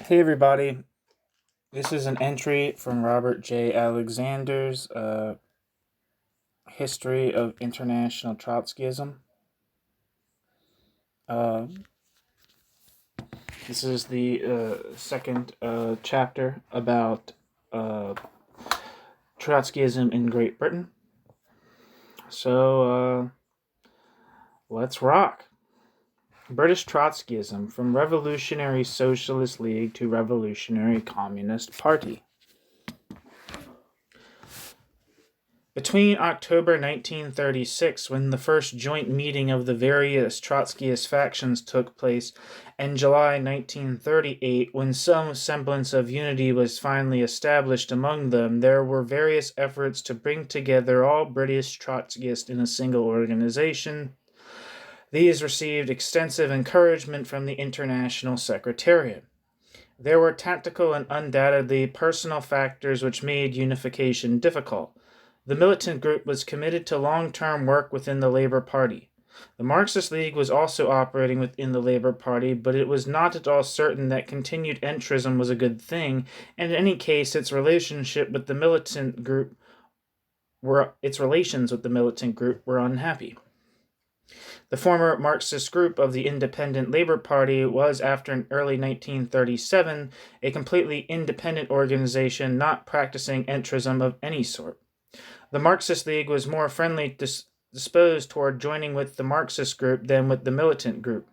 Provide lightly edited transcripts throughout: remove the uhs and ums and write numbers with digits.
Hey everybody, this is an entry from Robert J. Alexander's History of International Trotskyism. Uh, this is the second chapter about Trotskyism in Great Britain. So let's rock. British Trotskyism, from Revolutionary Socialist League to Revolutionary Communist Party. Between October 1936, when the first joint meeting of the various Trotskyist factions took place, and July 1938, when some semblance of unity was finally established among them, there were various efforts to bring together all British Trotskyists in a single organization. These received extensive encouragement from the International Secretariat. There were tactical and undoubtedly personal factors which made unification difficult. The militant group was committed to long-term work within the Labour Party. The Marxist League was also operating within the Labour Party, but it was not at all certain that continued entrism was a good thing, and in any case, its relations with the militant group were unhappy. The former Marxist group of the Independent Labour Party was, after early 1937, a completely independent organization not practicing entrism of any sort. The Marxist League was more friendly disposed toward joining with the Marxist group than with the militant group.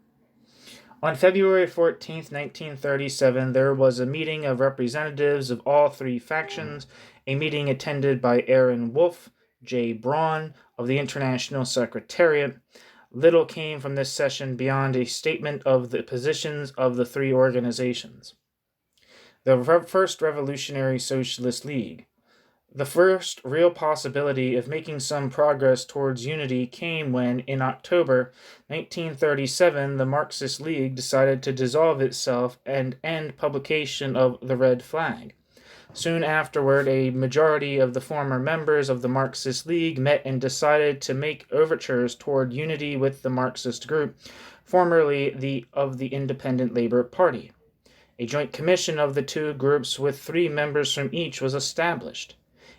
On February 14, 1937, there was a meeting of representatives of all three factions, a meeting attended by Aaron Wolfe, J. Braun, of the International Secretariat. Little came from this session beyond a statement of the positions of the three organizations. The First Revolutionary Socialist League. The first real possibility of making some progress towards unity came when, in October 1937, the Marxist League decided to dissolve itself and end publication of the Red Flag. Soon afterward, a majority of the former members of the Marxist League met and decided to make overtures toward unity with the Marxist group, formerly of the Independent Labour Party. A joint commission of the two groups with 3 members from each was established.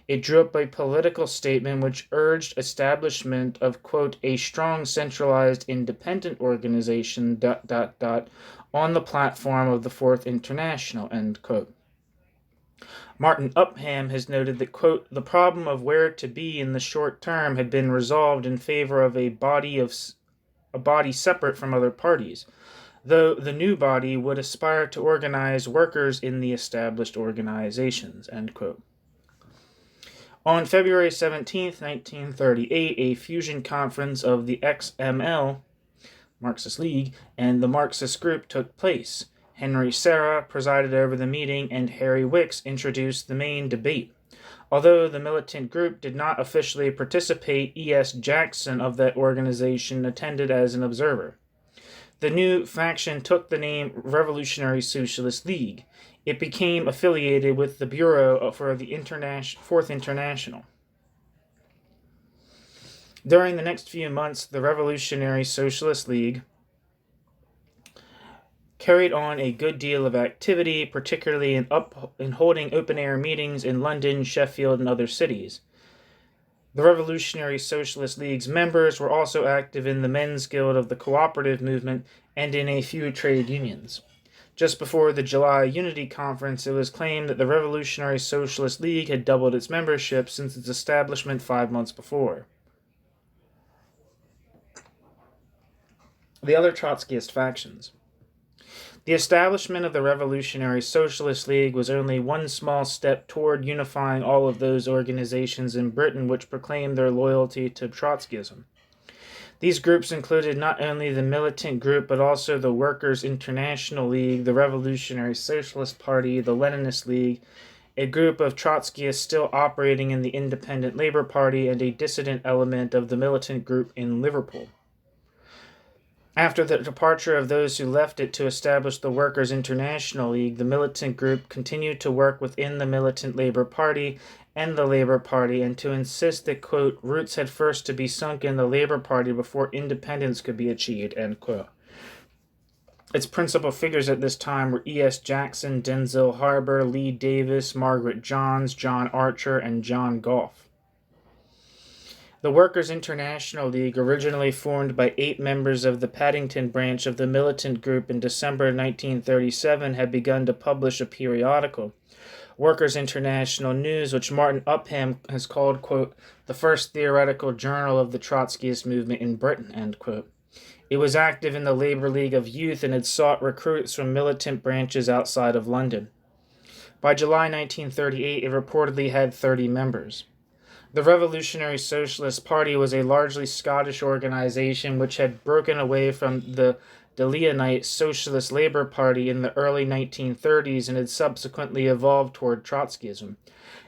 It drew up a political statement which urged establishment of, quote, a strong centralized independent organization, on the platform of the Fourth International, end quote. Martin Upham has noted that, quote, the problem of where to be in the short term had been resolved in favor of a body separate from other parties, though the new body would aspire to organize workers in the established organizations, end quote. On February 17, 1938, a fusion conference of the XML, Marxist League, and the Marxist group took place. Henry Serra presided over the meeting, and Harry Wicks introduced the main debate. Although the militant group did not officially participate, E.S. Jackson of that organization attended as an observer. The new faction took the name Revolutionary Socialist League. It became affiliated with the Bureau for the Fourth International. During the next few months, the Revolutionary Socialist League carried on a good deal of activity, particularly in holding open-air meetings in London, Sheffield, and other cities. The Revolutionary Socialist League's members were also active in the Men's Guild of the Cooperative Movement and in a few trade unions. Just before the July Unity Conference, it was claimed that the Revolutionary Socialist League had doubled its membership since its establishment 5 months before. The other Trotskyist factions. The establishment of the Revolutionary Socialist League was only one small step toward unifying all of those organizations in Britain which proclaimed their loyalty to Trotskyism. These groups included not only the militant group but also the Workers' International League, the Revolutionary Socialist Party, the Leninist League, a group of Trotskyists still operating in the Independent Labour Party, and a dissident element of the militant group in Liverpool. After the departure of those who left it to establish the Workers' International League, the militant group continued to work within the Militant Labour Party and the Labour Party, and to insist that, quote, roots had first to be sunk in the Labour Party before independence could be achieved, end quote. Its principal figures at this time were E.S. Jackson, Denzil, Harber, Lee Davis, Margaret Johns, John Archer, and John Goff. The Workers' International League, originally formed by 8 members of the Paddington branch of the militant group in December 1937, had begun to publish a periodical, Workers' International News, which Martin Upham has called, quote, the first theoretical journal of the Trotskyist movement in Britain, end quote. It was active in the Labour League of Youth and had sought recruits from militant branches outside of London. By July 1938, it reportedly had 30 members. The Revolutionary Socialist Party was a largely Scottish organization which had broken away from the De-Leonite Socialist Labour Party in the early 1930s and had subsequently evolved toward Trotskyism.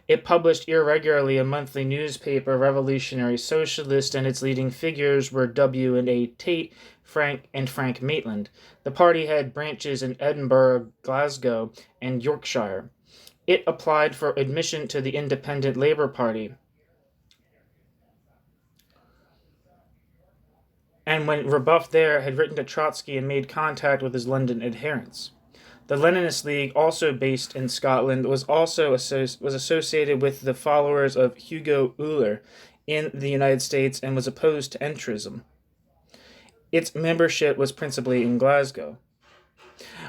It published irregularly a monthly newspaper, Revolutionary Socialist, and its leading figures were W. and A. Tate, Frank Maitland. The party had branches in Edinburgh, Glasgow, and Yorkshire. It applied for admission to the Independent Labour Party, and when rebuffed there, had written to Trotsky and made contact with his London adherents. The Leninist League, also based in Scotland, was associated with the followers of Hugo Euler in the United States and was opposed to entrism. Its membership was principally in Glasgow.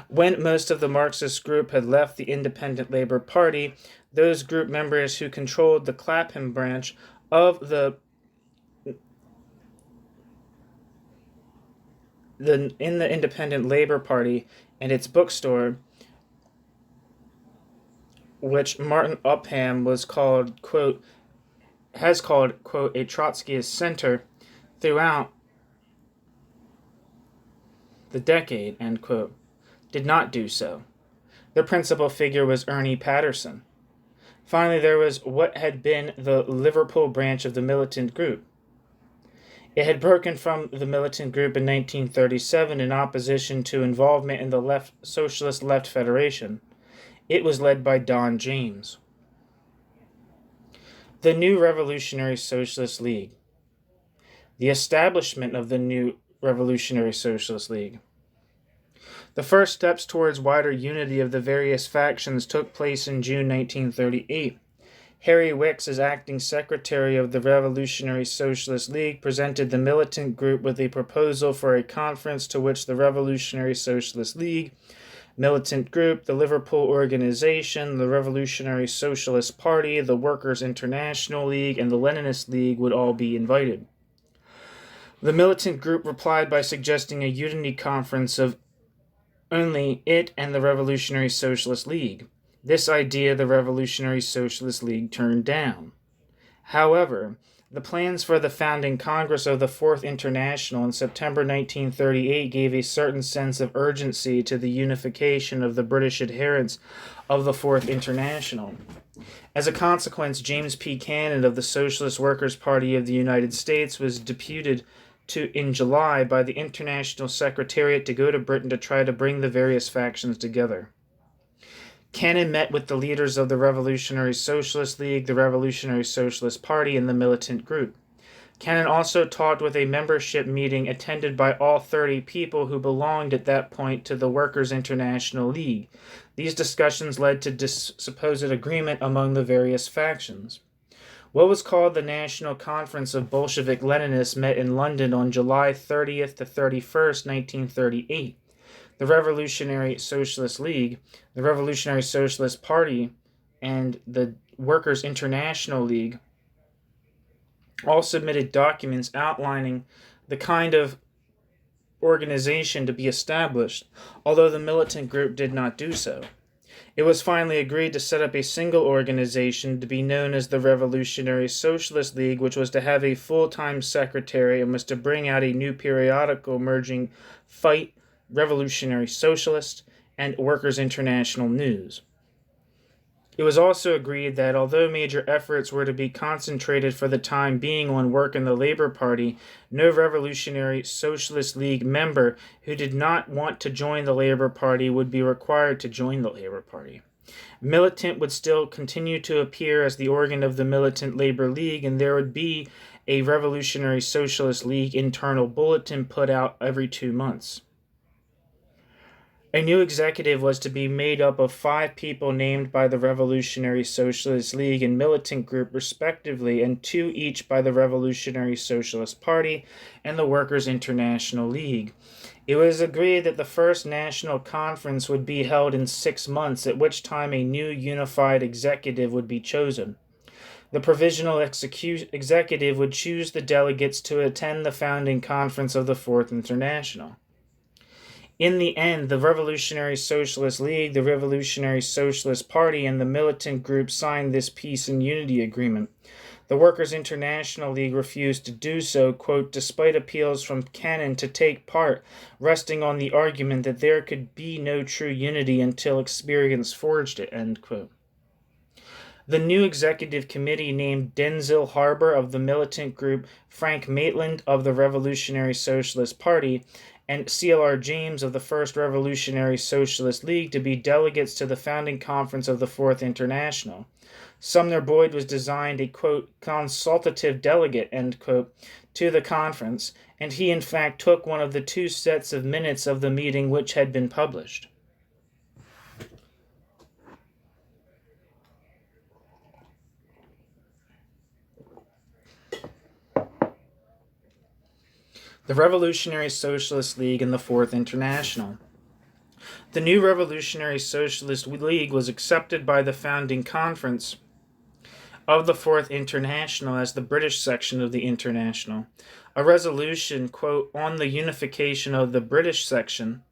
When most of the Marxist group had left the Independent Labour Party, those group members who controlled the Clapham branch of the Independent Labour Party and its bookstore, which Martin Upham has called, quote, a Trotskyist center throughout the decade, end quote, did not do so. Their principal figure was Ernie Patterson. Finally, there was what had been the Liverpool branch of the militant group. It had broken from the militant group in 1937 in opposition to involvement in the Socialist Left Federation. It was led by Don James. The New Revolutionary Socialist League. The establishment of the New Revolutionary Socialist League. The first steps towards wider unity of the various factions took place in June 1938. Harry Wicks, as acting secretary of the Revolutionary Socialist League, presented the militant group with a proposal for a conference to which the Revolutionary Socialist League, militant group, the Liverpool Organization, the Revolutionary Socialist Party, the Workers' International League, and the Leninist League would all be invited. The militant group replied by suggesting a unity conference of only it and the Revolutionary Socialist League. This idea the Revolutionary Socialist League turned down. However, the plans for the founding Congress of the Fourth International in September 1938 gave a certain sense of urgency to the unification of the British adherents of the Fourth International. As a consequence, James P. Cannon of the Socialist Workers' Party of the United States was deputed in July by the International Secretariat to go to Britain to try to bring the various factions together. Cannon met with the leaders of the Revolutionary Socialist League, the Revolutionary Socialist Party, and the militant group. Cannon also talked with a membership meeting attended by all 30 people who belonged at that point to the Workers' International League. These discussions led to supposed agreement among the various factions. What was called the National Conference of Bolshevik Leninists met in London on July 30th to 31st, 1938. The Revolutionary Socialist League, the Revolutionary Socialist Party, and the Workers' International League all submitted documents outlining the kind of organization to be established, although the militant group did not do so. It was finally agreed to set up a single organization to be known as the Revolutionary Socialist League, which was to have a full-time secretary and was to bring out a new periodical merging Fight, Revolutionary Socialist, and Workers' International News. It was also agreed that although major efforts were to be concentrated for the time being on work in the Labour Party, no Revolutionary Socialist League member who did not want to join the Labour Party would be required to join the Labour Party. Militant would still continue to appear as the organ of the Militant Labour League, and there would be a Revolutionary Socialist League internal bulletin put out every 2 months. A new executive was to be made up of 5 people named by the Revolutionary Socialist League and Militant Group respectively, and 2 each by the Revolutionary Socialist Party and the Workers' International League. It was agreed that the first national conference would be held in 6 months, at which time a new unified executive would be chosen. The provisional executive would choose the delegates to attend the founding conference of the Fourth International. In the end, the Revolutionary Socialist League, the Revolutionary Socialist Party, and the militant group signed this peace and unity agreement. The Workers' International League refused to do so, quote, despite appeals from Kanan to take part, resting on the argument that there could be no true unity until experience forged it, end quote. The new executive committee named Denzil Harber of the militant group, Frank Maitland of the Revolutionary Socialist Party, and C.L.R. James of the First Revolutionary Socialist League to be delegates to the founding conference of the Fourth International. Sumner Boyd was designed a, quote, consultative delegate, end quote, to the conference, and he in fact took one of the 2 sets of minutes of the meeting which had been published. The Revolutionary Socialist League and the Fourth International. The new Revolutionary Socialist League was accepted by the founding conference of the Fourth International as the British section of the International. A resolution, quote, on the unification of the British section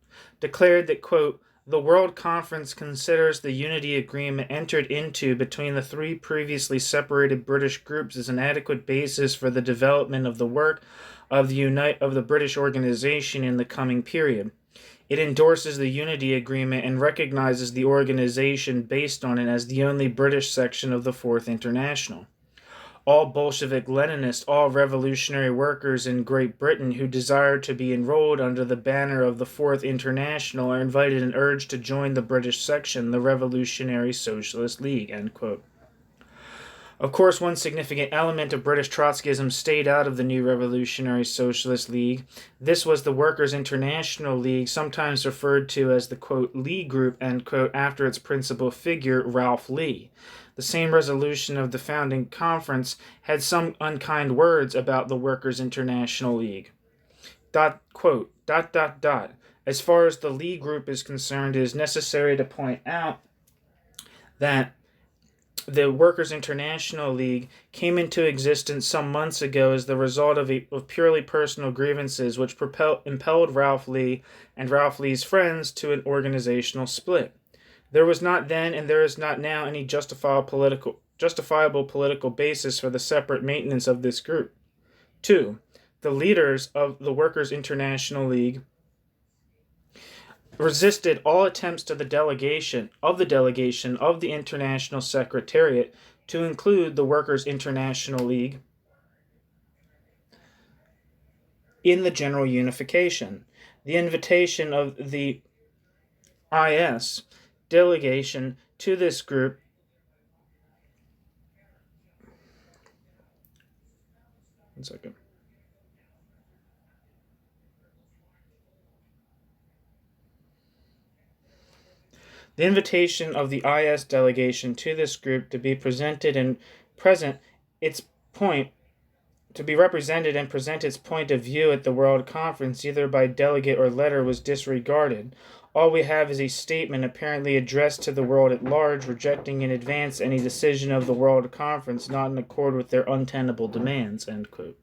declared that, quote, the World Conference considers the unity agreement entered into between the 3 previously separated British groups as an adequate basis for the development of the work of the British organization in the coming period. It endorses the unity agreement and recognizes the organization based on it as the only British section of the Fourth International. All Bolshevik Leninists, all revolutionary workers in Great Britain who desire to be enrolled under the banner of the Fourth International are invited and urged to join the British section, the Revolutionary Socialist League, end quote. Of course, one significant element of British Trotskyism stayed out of the new Revolutionary Socialist League. This was the Workers' International League, sometimes referred to as the, quote, Lee Group, end quote, after its principal figure, Ralph Lee. The same resolution of the founding conference had some unkind words about the Workers' International League. Quote, as far as the Lee Group is concerned, it is necessary to point out that the Workers' International League came into existence some months ago as the result of purely personal grievances which impelled Ralph Lee and Ralph Lee's friends to an organizational split. There was not then and there is not now any justifiable political basis for the separate maintenance of this group. 2. The leaders of the Workers' International League resisted all attempts to the delegation of the International Secretariat to include the Workers' International League in the general unification. The invitation of the IS delegation to this group The invitation of the IS delegation to this group to be presented and present its point to be represented and present its point of view at the World Conference, either by delegate or letter, was disregarded. All we have is a statement apparently addressed to the world at large, rejecting in advance any decision of the World Conference not in accord with their untenable demands, end quote.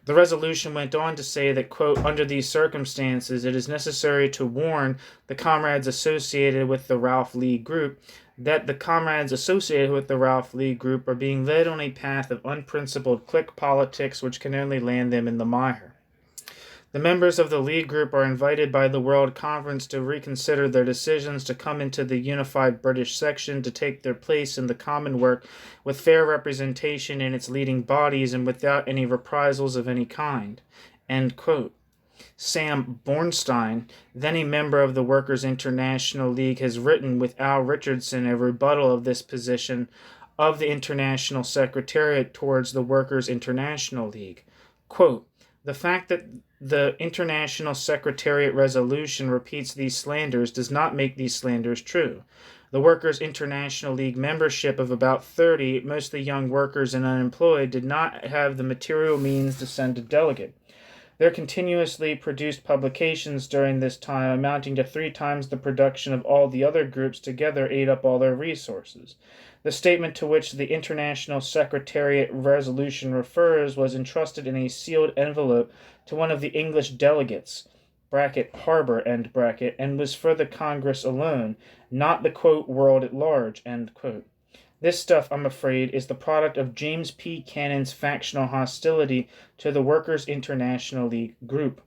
The resolution went on to say that, quote, under these circumstances, it is necessary to warn the comrades associated with the Ralph Lee Group that the comrades associated with the Ralph Lee Group are being led on a path of unprincipled clique politics which can only land them in the mire. The members of the Lee Group are invited by the World Conference to reconsider their decisions to come into the unified British section to take their place in the common work with fair representation in its leading bodies and without any reprisals of any kind. End quote. Sam Bornstein, then a member of the Workers' International League, has written with Al Richardson a rebuttal of this position of the International Secretariat towards the Workers' International League. Quote, the fact that the International Secretariat resolution repeats these slanders does not make these slanders true. The Workers' International League membership of about 30, mostly young workers and unemployed, did not have the material means to send a delegate. Their continuously produced publications during this time, amounting to 3 times the production of all the other groups together, ate up all their resources. The statement to which the International Secretariat resolution refers was entrusted in a sealed envelope to one of the English delegates, Harber, and was for the Congress alone, not the, quote, world at large, end quote. This stuff, I'm afraid, is the product of James P. Canon's factional hostility to the Workers' International League group.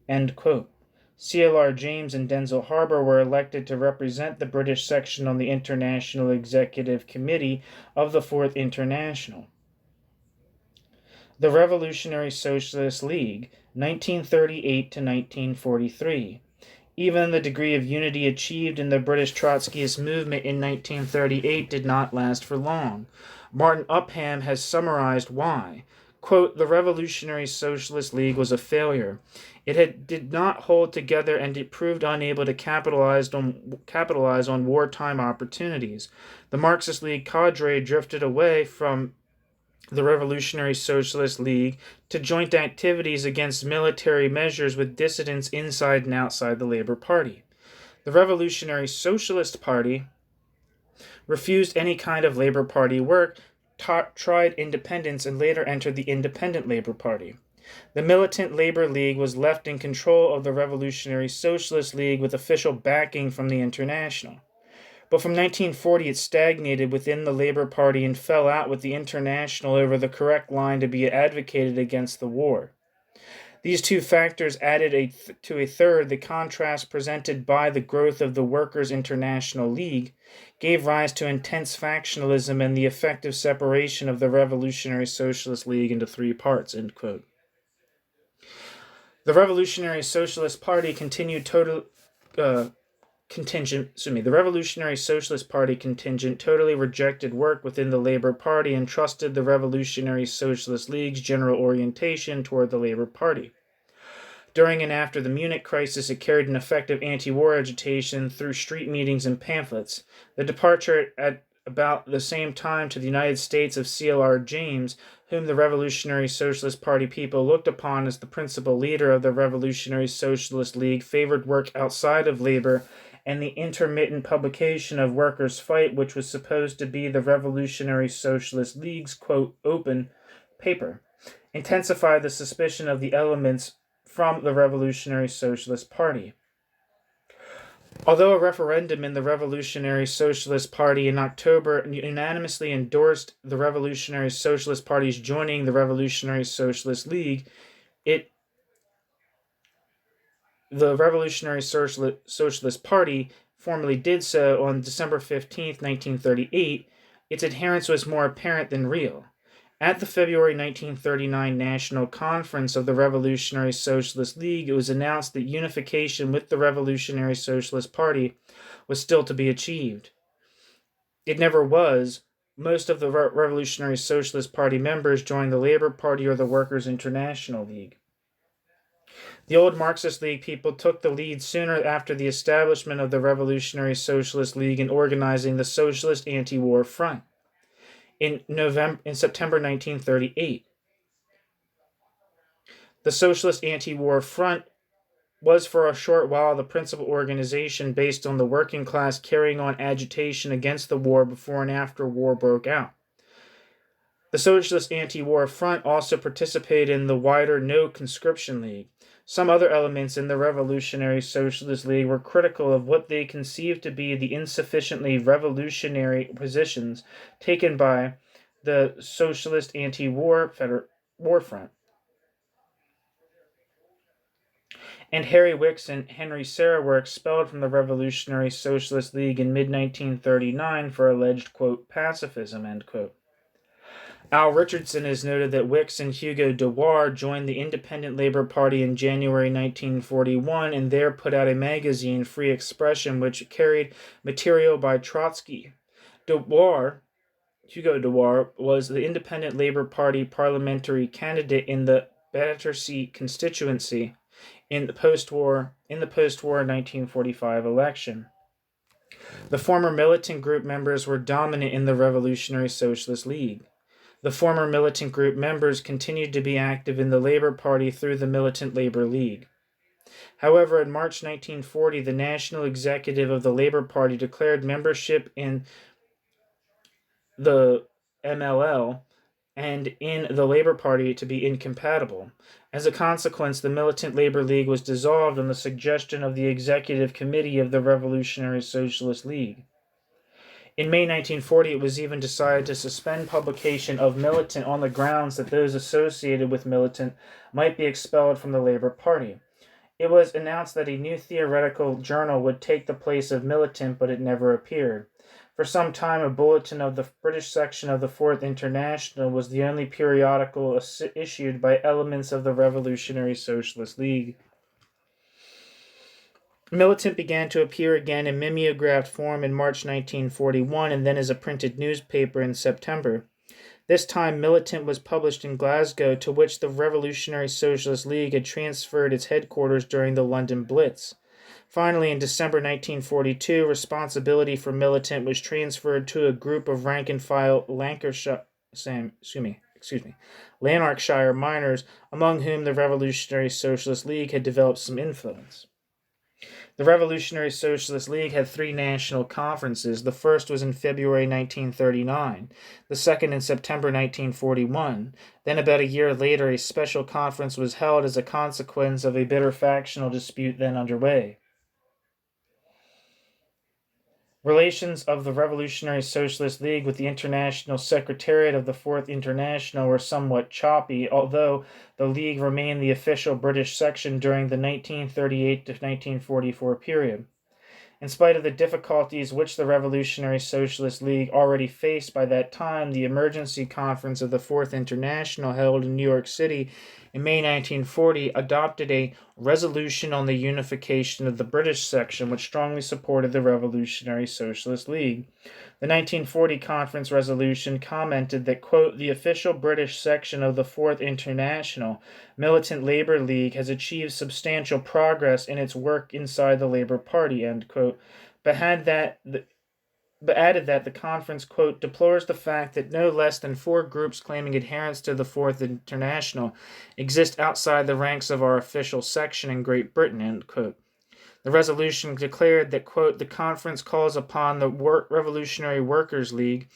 End quote. CLR James and Denzil Harber were elected to represent the British section on the International Executive Committee of the Fourth International. The Revolutionary Socialist League, 1938 to 1943. Even the degree of unity achieved in the British Trotskyist movement in 1938 did not last for long. Martin Upham has summarized why. Quote, the Revolutionary Socialist League was a failure. It did not hold together, and it proved unable to capitalize on wartime opportunities. The Marxist League cadre drifted away from the Revolutionary Socialist League to joint activities against military measures with dissidents inside and outside the Labour Party. The Revolutionary Socialist Party refused any kind of Labour Party work, tried independence, and later entered the Independent Labour Party. The militant Labour League was left in control of the Revolutionary Socialist League with official backing from the International. But from 1940 it stagnated within the Labour Party and fell out with the International over the correct line to be advocated against the war. These two factors added to a third, the contrast presented by the growth of the Workers' International League, gave rise to intense factionalism and the effective separation of the Revolutionary Socialist League into 3 parts, end quote. The Revolutionary Socialist Party the Revolutionary Socialist Party contingent totally rejected work within the Labour Party and trusted the Revolutionary Socialist League's general orientation toward the Labour Party. During and after the Munich crisis, it carried an effective anti-war agitation through street meetings and pamphlets. The departure at about the same time to the United States of CLR James, whom the Revolutionary Socialist Party people looked upon as the principal leader of the Revolutionary Socialist League, favored work outside of labor, and the intermittent publication of Workers' Fight, which was supposed to be the Revolutionary Socialist League's, quote, open paper, intensified the suspicion of the elements from the Revolutionary Socialist Party. Although a referendum in the Revolutionary Socialist Party in October unanimously endorsed the Revolutionary Socialist Party's joining the Revolutionary Socialist League, the Revolutionary Socialist Party formally did so on December 15, 1938, its adherence was more apparent than real. At the February 1939 National Conference of the Revolutionary Socialist League, it was announced that unification with the Revolutionary Socialist Party was still to be achieved. It never was. Most of the Revolutionary Socialist Party members joined the Labour Party or the Workers' International League. The old Marxist League people took the lead sooner after the establishment of the Revolutionary Socialist League in organizing the Socialist Anti-War Front in September 1938. The Socialist Anti-War Front was for a short while the principal organization based on the working class carrying on agitation against the war before and after war broke out. The Socialist Anti-War Front also participated in the wider No Conscription League. Some other elements in the Revolutionary Socialist League were critical of what they conceived to be the insufficiently revolutionary positions taken by the Socialist Anti-War Front. And Harry Wicks and Henry Serra were expelled from the Revolutionary Socialist League in mid-1939 for alleged, quote, pacifism, end quote. Al Richardson has noted that Wicks and Hugo Dewar joined the Independent Labour Party in January 1941 and there put out a magazine, Free Expression, which carried material by Trotsky. Hugo Dewar, was the Independent Labour Party parliamentary candidate in the Battersea constituency in the post-war 1945 election. The former militant group members were dominant in the Revolutionary Socialist League. The former militant group members continued to be active in the Labour Party through the Militant Labour League. However, in March 1940, the National Executive of the Labour Party declared membership in the MLL and in the Labour Party to be incompatible. As a consequence, the Militant Labour League was dissolved on the suggestion of the Executive Committee of the Revolutionary Socialist League. In May 1940, it was even decided to suspend publication of Militant on the grounds that those associated with Militant might be expelled from the Labour Party. It was announced that a new theoretical journal would take the place of Militant, but it never appeared. For some time, a bulletin of the British section of the Fourth International was the only periodical issued by elements of the Revolutionary Socialist League. Militant began to appear again in mimeographed form in March 1941 and then as a printed newspaper in September. This time, Militant was published in Glasgow, to which the Revolutionary Socialist League had transferred its headquarters during the London Blitz. Finally, in December 1942, responsibility for Militant was transferred to a group of rank-and-file Lanarkshire miners, among whom the Revolutionary Socialist League had developed some influence. The Revolutionary Socialist League had 3 national conferences. The first was in February 1939, the second in September 1941. Then about a year later, a special conference was held as a consequence of a bitter factional dispute then underway. Relations of the Revolutionary Socialist League with the International Secretariat of the Fourth International were somewhat choppy, although the League remained the official British section during the 1938 to 1944 period. In spite of the difficulties which the Revolutionary Socialist League already faced by that time, the Emergency Conference of the Fourth International, held in New York City in May 1940, adopted a resolution on the unification of the British section, which strongly supported the Revolutionary Socialist League. The 1940 conference resolution commented that, quote, "the official British section of the Fourth International, Militant Labour League, has achieved substantial progress in its work inside the Labour Party," end quote, but added that the conference, quote, "deplores the fact that no less than 4 groups claiming adherence to the Fourth International exist outside the ranks of our official section in Great Britain," end quote. The resolution declared that, quote, "the conference calls upon the Revolutionary Workers' League,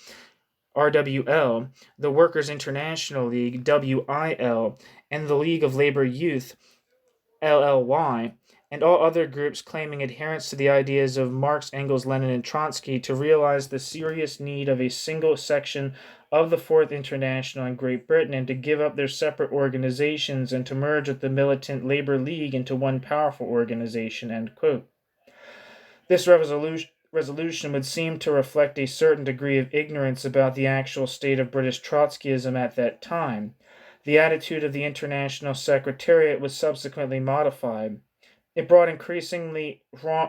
RWL, the Workers' International League, WIL, and the League of Labour Youth, LLY, and all other groups claiming adherence to the ideas of Marx, Engels, Lenin, and Trotsky to realize the serious need of a single section of the Fourth International in Great Britain and to give up their separate organizations and to merge with the Militant Labour League into one powerful organization," end quote. This resolution would seem to reflect a certain degree of ignorance about the actual state of British Trotskyism at that time. The attitude of the International Secretariat was subsequently modified. It brought increasingly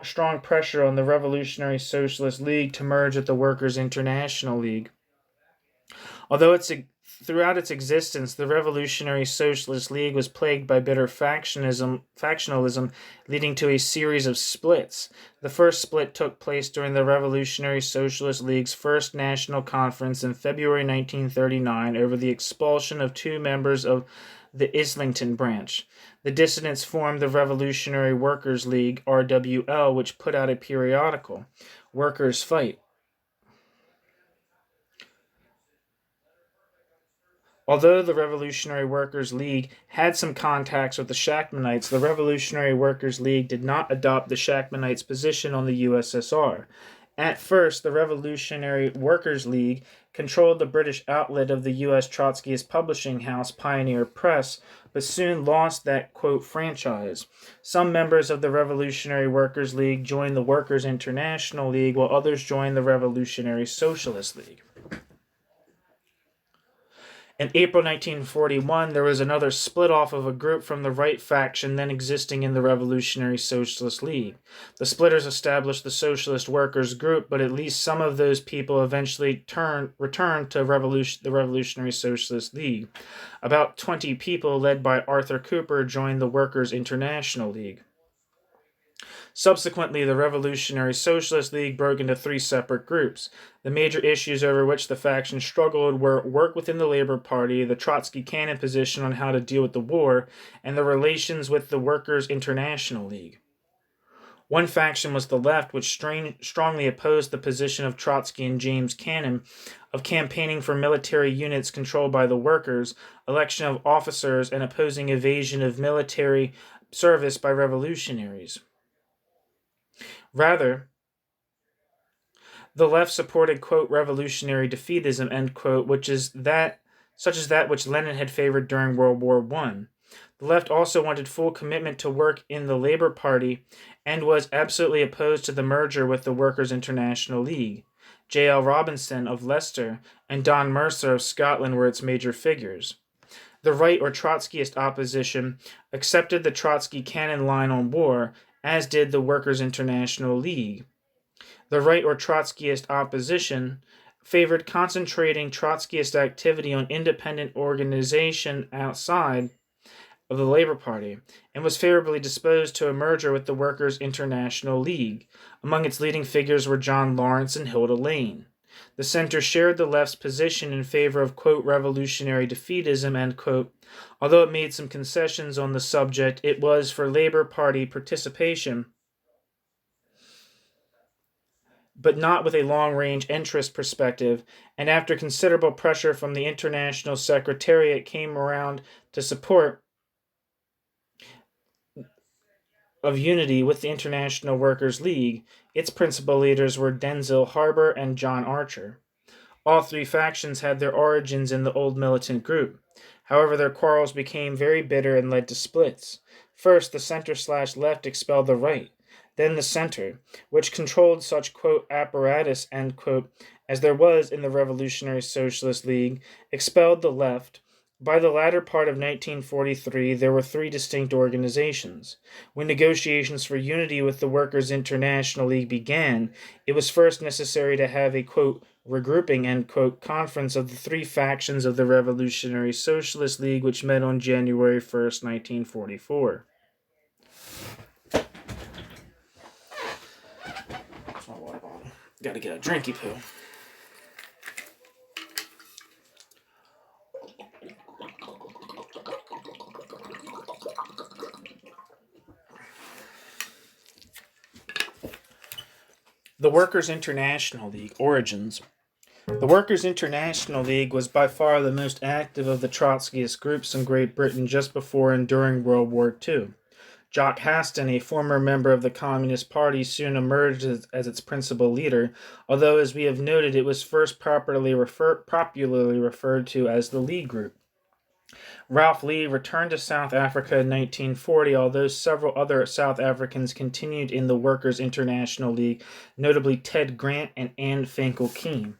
strong pressure on the Revolutionary Socialist League to merge with the Workers' International League. Although throughout its existence, the Revolutionary Socialist League was plagued by bitter factionalism, leading to a series of splits. The first split took place during the Revolutionary Socialist League's first national conference in February 1939 over the expulsion of 2 members of the Islington branch. The dissidents formed the Revolutionary Workers' League, RWL, which put out a periodical, Workers' Fight. Although the Revolutionary Workers' League had some contacts with the Shachtmanites, the Revolutionary Workers' League did not adopt the Shachtmanites' position on the USSR. At first, the Revolutionary Workers' League controlled the British outlet of the U.S. Trotskyist publishing house Pioneer Press, but soon lost that, quote, franchise. Some members of the Revolutionary Workers' League joined the Workers' International League, while others joined the Revolutionary Socialist League. In April 1941, there was another split-off of a group from the right faction then existing in the Revolutionary Socialist League. The splitters established the Socialist Workers' Group, but at least some of those people eventually returned to the Revolutionary Socialist League. About 20 people, led by Arthur Cooper, joined the Workers' International League. Subsequently, the Revolutionary Socialist League broke into three separate groups. The major issues over which the faction struggled were work within the Labour Party, the Trotsky-Cannon position on how to deal with the war, and the relations with the Workers' International League. One faction was the left, which strongly opposed the position of Trotsky and James Cannon of campaigning for military units controlled by the workers, election of officers, and opposing evasion of military service by revolutionaries. Rather, the left supported, quote, revolutionary defeatism, end quote, such as that which Lenin had favored during World War I. The left also wanted full commitment to work in the Labour Party and was absolutely opposed to the merger with the Workers' International League. J.L. Robinson of Leicester and Don Mercer of Scotland were its major figures. The right or Trotskyist opposition accepted the Trotsky-Cannon line on war, as did the Workers' International League. The right or Trotskyist opposition favored concentrating Trotskyist activity on independent organization outside of the Labour Party, and was favorably disposed to a merger with the Workers' International League. Among its leading figures were John Lawrence and Hilda Lane. The center shared the left's position in favor of, quote, revolutionary defeatism, end quote. Although it made some concessions on the subject, it was for Labour Party participation, but not with a long-range interest perspective, and after considerable pressure from the International Secretariat came around to support of unity with the International Workers' League. Its principal leaders were Denzil, Harber, and John Archer. All three factions had their origins in the old militant group. However, their quarrels became very bitter and led to splits. First, the center/left expelled the right. Then the center, which controlled such, quote, apparatus, end quote, as there was in the Revolutionary Socialist League, expelled the left. By the latter part of 1943, there were three distinct organizations. When negotiations for unity with the Workers' International League began, it was first necessary to have a, quote, regrouping, end quote, conference of the three factions of the Revolutionary Socialist League, which met on January 1st, 1944. Gotta get a drinky poo. The Workers' International League origins. The Workers' International League was by far the most active of the Trotskyist groups in Great Britain just before and during World War II. Jock Haston, a former member of the Communist Party, soon emerged as its principal leader, although, as we have noted, it was first popularly referred to as the League Group. Ralph Lee returned to South Africa in 1940, although several other South Africans continued in the Workers' International League, notably Ted Grant and Anne Finkel-Keene.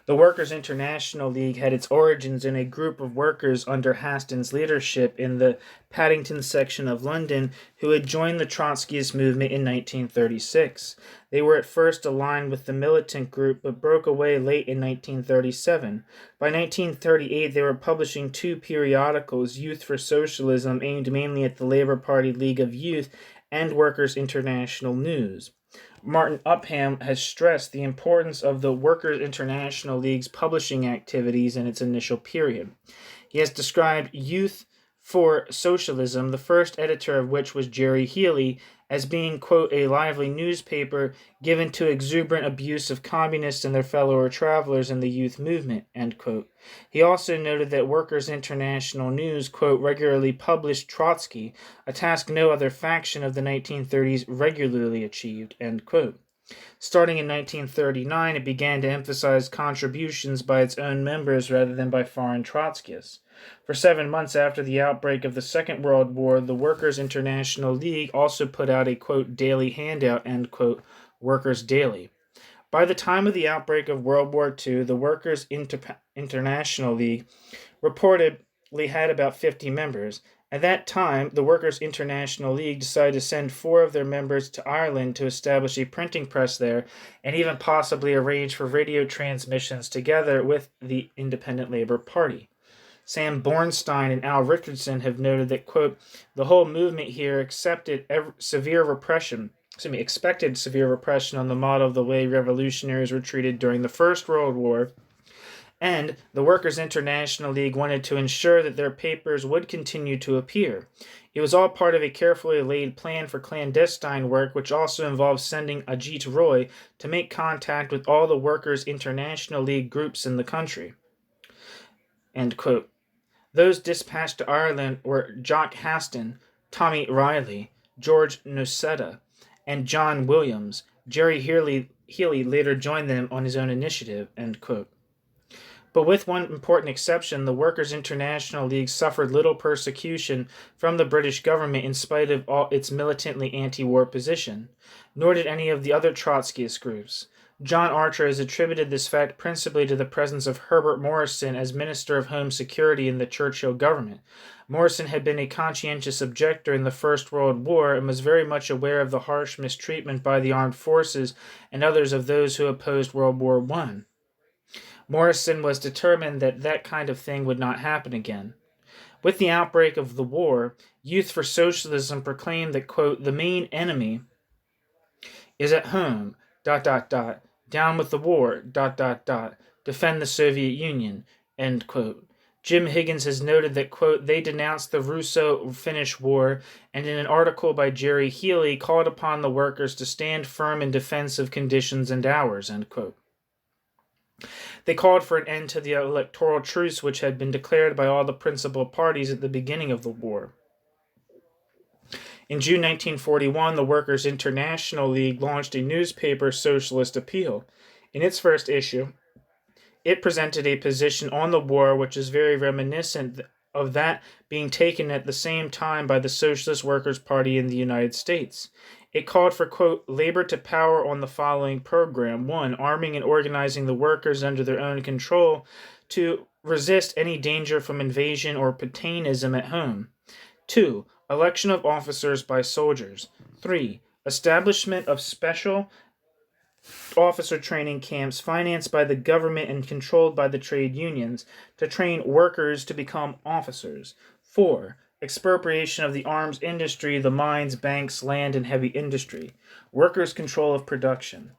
The Workers' International League had its origins in a group of workers under Haston's leadership in the Paddington section of London who had joined the Trotskyist movement in 1936. They were at first aligned with the militant group, but broke away late in 1937. By 1938, they were publishing two periodicals, Youth for Socialism, aimed mainly at the Labour Party League of Youth, and Workers' International News. Martin Upham has stressed the importance of the Workers' International League's publishing activities in its initial period. He has described Youth for Socialism, the first editor of which was Jerry Healy, as being, quote, a lively newspaper given to exuberant abuse of communists and their fellow travelers in the youth movement, end quote. He also noted that Workers' International News, quote, regularly published Trotsky, a task no other faction of the 1930s regularly achieved, end quote. Starting in 1939, it began to emphasize contributions by its own members rather than by foreign Trotskyists. For 7 months after the outbreak of the Second World War, the Workers' International League also put out a, quote, daily handout, end quote, Workers' Daily. By the time of the outbreak of World War II, the Workers' International League reportedly had about 50 members. At that time, the Workers' International League decided to send 4 of their members to Ireland to establish a printing press there and even possibly arrange for radio transmissions together with the Independent Labour Party. Sam Bornstein and Al Richardson have noted that, quote, the whole movement here expected severe repression on the model of the way revolutionaries were treated during the First World War, and the Workers' International League wanted to ensure that their papers would continue to appear. It was all part of a carefully laid plan for clandestine work, which also involved sending Ajit Roy to make contact with all the Workers' International League groups in the country. End quote. Those dispatched to Ireland were Jock Haston, Tommy Riley, George Noceda, and John Williams. Jerry Healy later joined them on his own initiative. End quote. But with one important exception, the Workers' International League suffered little persecution from the British government in spite of all its militantly anti-war position, nor did any of the other Trotskyist groups. John Archer has attributed this fact principally to the presence of Herbert Morrison as Minister of Home Security in the Churchill government. Morrison had been a conscientious objector in the First World War and was very much aware of the harsh mistreatment by the armed forces and others of those who opposed World War I. Morrison was determined that that kind of thing would not happen again. With the outbreak of the war, Youth for Socialism proclaimed that, quote, the main enemy is at home, ... down with the war, ... defend the Soviet Union, end quote. Jim Higgins has noted that, quote, they denounced the Russo-Finnish War, and in an article by Jerry Healy called upon the workers to stand firm in defense of conditions and hours, end quote. They called for an end to the electoral truce which had been declared by all the principal parties at the beginning of the war. In June 1941, the Workers' International League launched a newspaper, Socialist Appeal. In its first issue, it presented a position on the war which is very reminiscent of that being taken at the same time by the Socialist Workers' Party in the United States. It called for, quote, labor to power on the following program. 1. Arming and organizing the workers under their own control to resist any danger from invasion or Putainism at home. 2. Election of officers by soldiers. 3. Establishment of special officer training camps financed by the government and controlled by the trade unions to train workers to become officers. 4. Expropriation of the arms industry, the mines, banks, land, and heavy industry. Workers' control of production.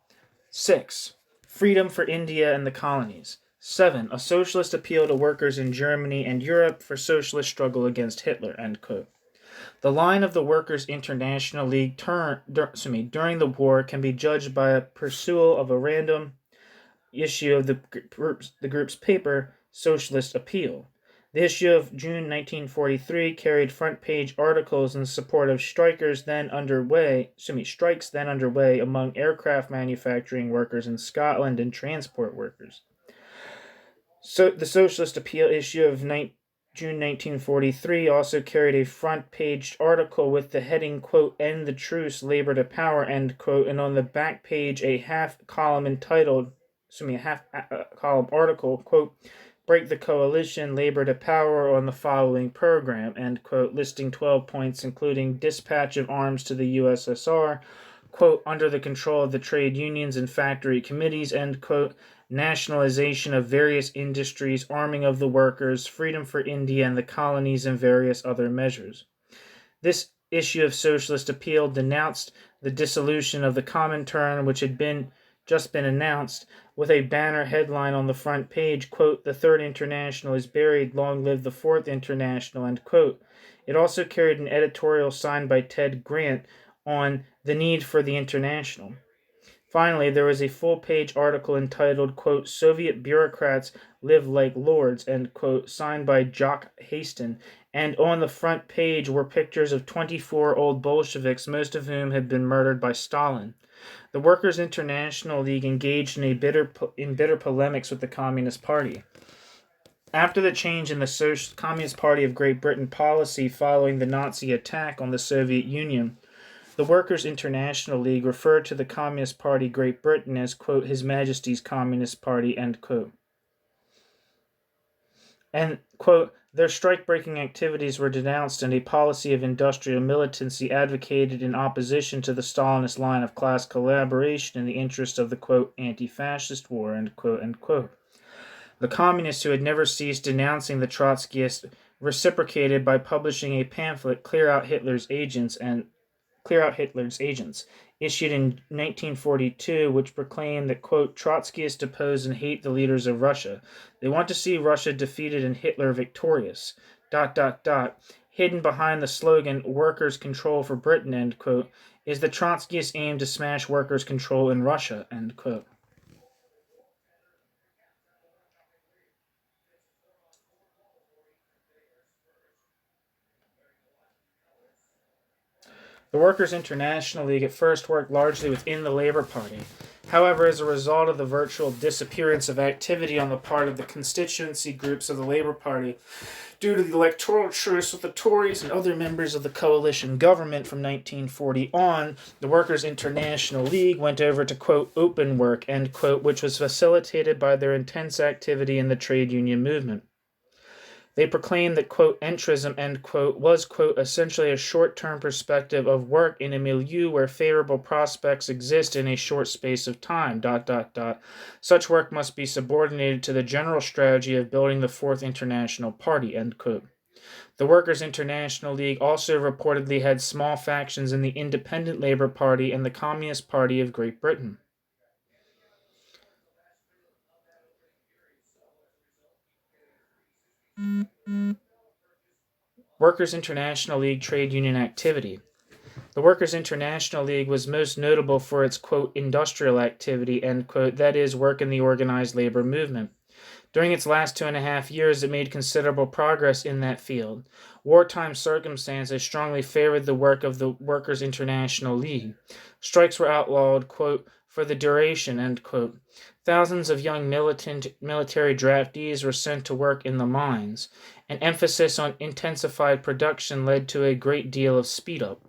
6. Freedom for India and the colonies. 7. A socialist appeal to workers in Germany and Europe for socialist struggle against Hitler, end quote. The line of the Workers' International League during the war can be judged by a perusal of a random issue of the group's paper, Socialist Appeal. The issue of June 1943 carried front-page articles in support of strikes then underway among aircraft manufacturing workers in Scotland and transport workers. So the Socialist Appeal issue of June 1943 also carried a front-page article with the heading, quote, End the Truce, Labor to Power, end quote, and on the back page a half-column article, quote, Break the Coalition, Labor to Power on the following program, end quote, listing 12 points including dispatch of arms to the USSR, quote, under the control of the trade unions and factory committees, end quote, nationalization of various industries, arming of the workers, freedom for India and the colonies, and various other measures. This issue of Socialist Appeal denounced the dissolution of the Comintern, which had just been announced, with a banner headline on the front page, quote, The Third International is buried, long live the Fourth International, end quote. It also carried an editorial signed by Ted Grant on the need for the International. Finally, there was a full-page article entitled, quote, Soviet bureaucrats live like lords, end quote, signed by Jock Haston, and on the front page were pictures of 24 old Bolsheviks, most of whom had been murdered by Stalin. The Workers' International League engaged in bitter polemics with the Communist Party. After the change in the Communist Party of Great Britain policy following the Nazi attack on the Soviet Union, The Workers' International League referred to the Communist Party Great Britain as, quote, His Majesty's Communist Party, end quote. And, quote, their strike-breaking activities were denounced and a policy of industrial militancy advocated in opposition to the Stalinist line of class collaboration in the interest of the, quote, anti-fascist war, end quote, end quote. The communists, who had never ceased denouncing the Trotskyists, reciprocated by publishing a pamphlet, Clear Out Hitler's Agents, issued in 1942, which proclaimed that, quote, Trotskyists oppose and hate the leaders of Russia. They want to see Russia defeated and Hitler victorious. ... Hidden behind the slogan, Workers' Control for Britain, end quote, is the Trotskyist aim to smash workers' control in Russia, end quote. The Workers' International League at first worked largely within the Labour Party. However, as a result of the virtual disappearance of activity on the part of the constituency groups of the Labour Party, due to the electoral truce with the Tories and other members of the coalition government from 1940 on, the Workers' International League went over to, quote, open work, end quote, which was facilitated by their intense activity in the trade union movement. They proclaimed that, quote, entrism, end quote, was, quote, essentially a short-term perspective of work in a milieu where favorable prospects exist in a short space of time, ... Such work must be subordinated to the general strategy of building the Fourth International Party, end quote. The Workers' International League also reportedly had small factions in the Independent Labour Party and the Communist Party of Great Britain. Workers' International League trade union activity. The Workers' International League was most notable for its, quote, industrial activity, end quote, that is, work in the organized labor movement. During its last 2.5 years, it made considerable progress in that field. Wartime circumstances strongly favored the work of the Workers' International League. Strikes were outlawed, quote, for the duration, end quote. Thousands of young military draftees were sent to work in the mines. An emphasis on intensified production led to a great deal of speed-up.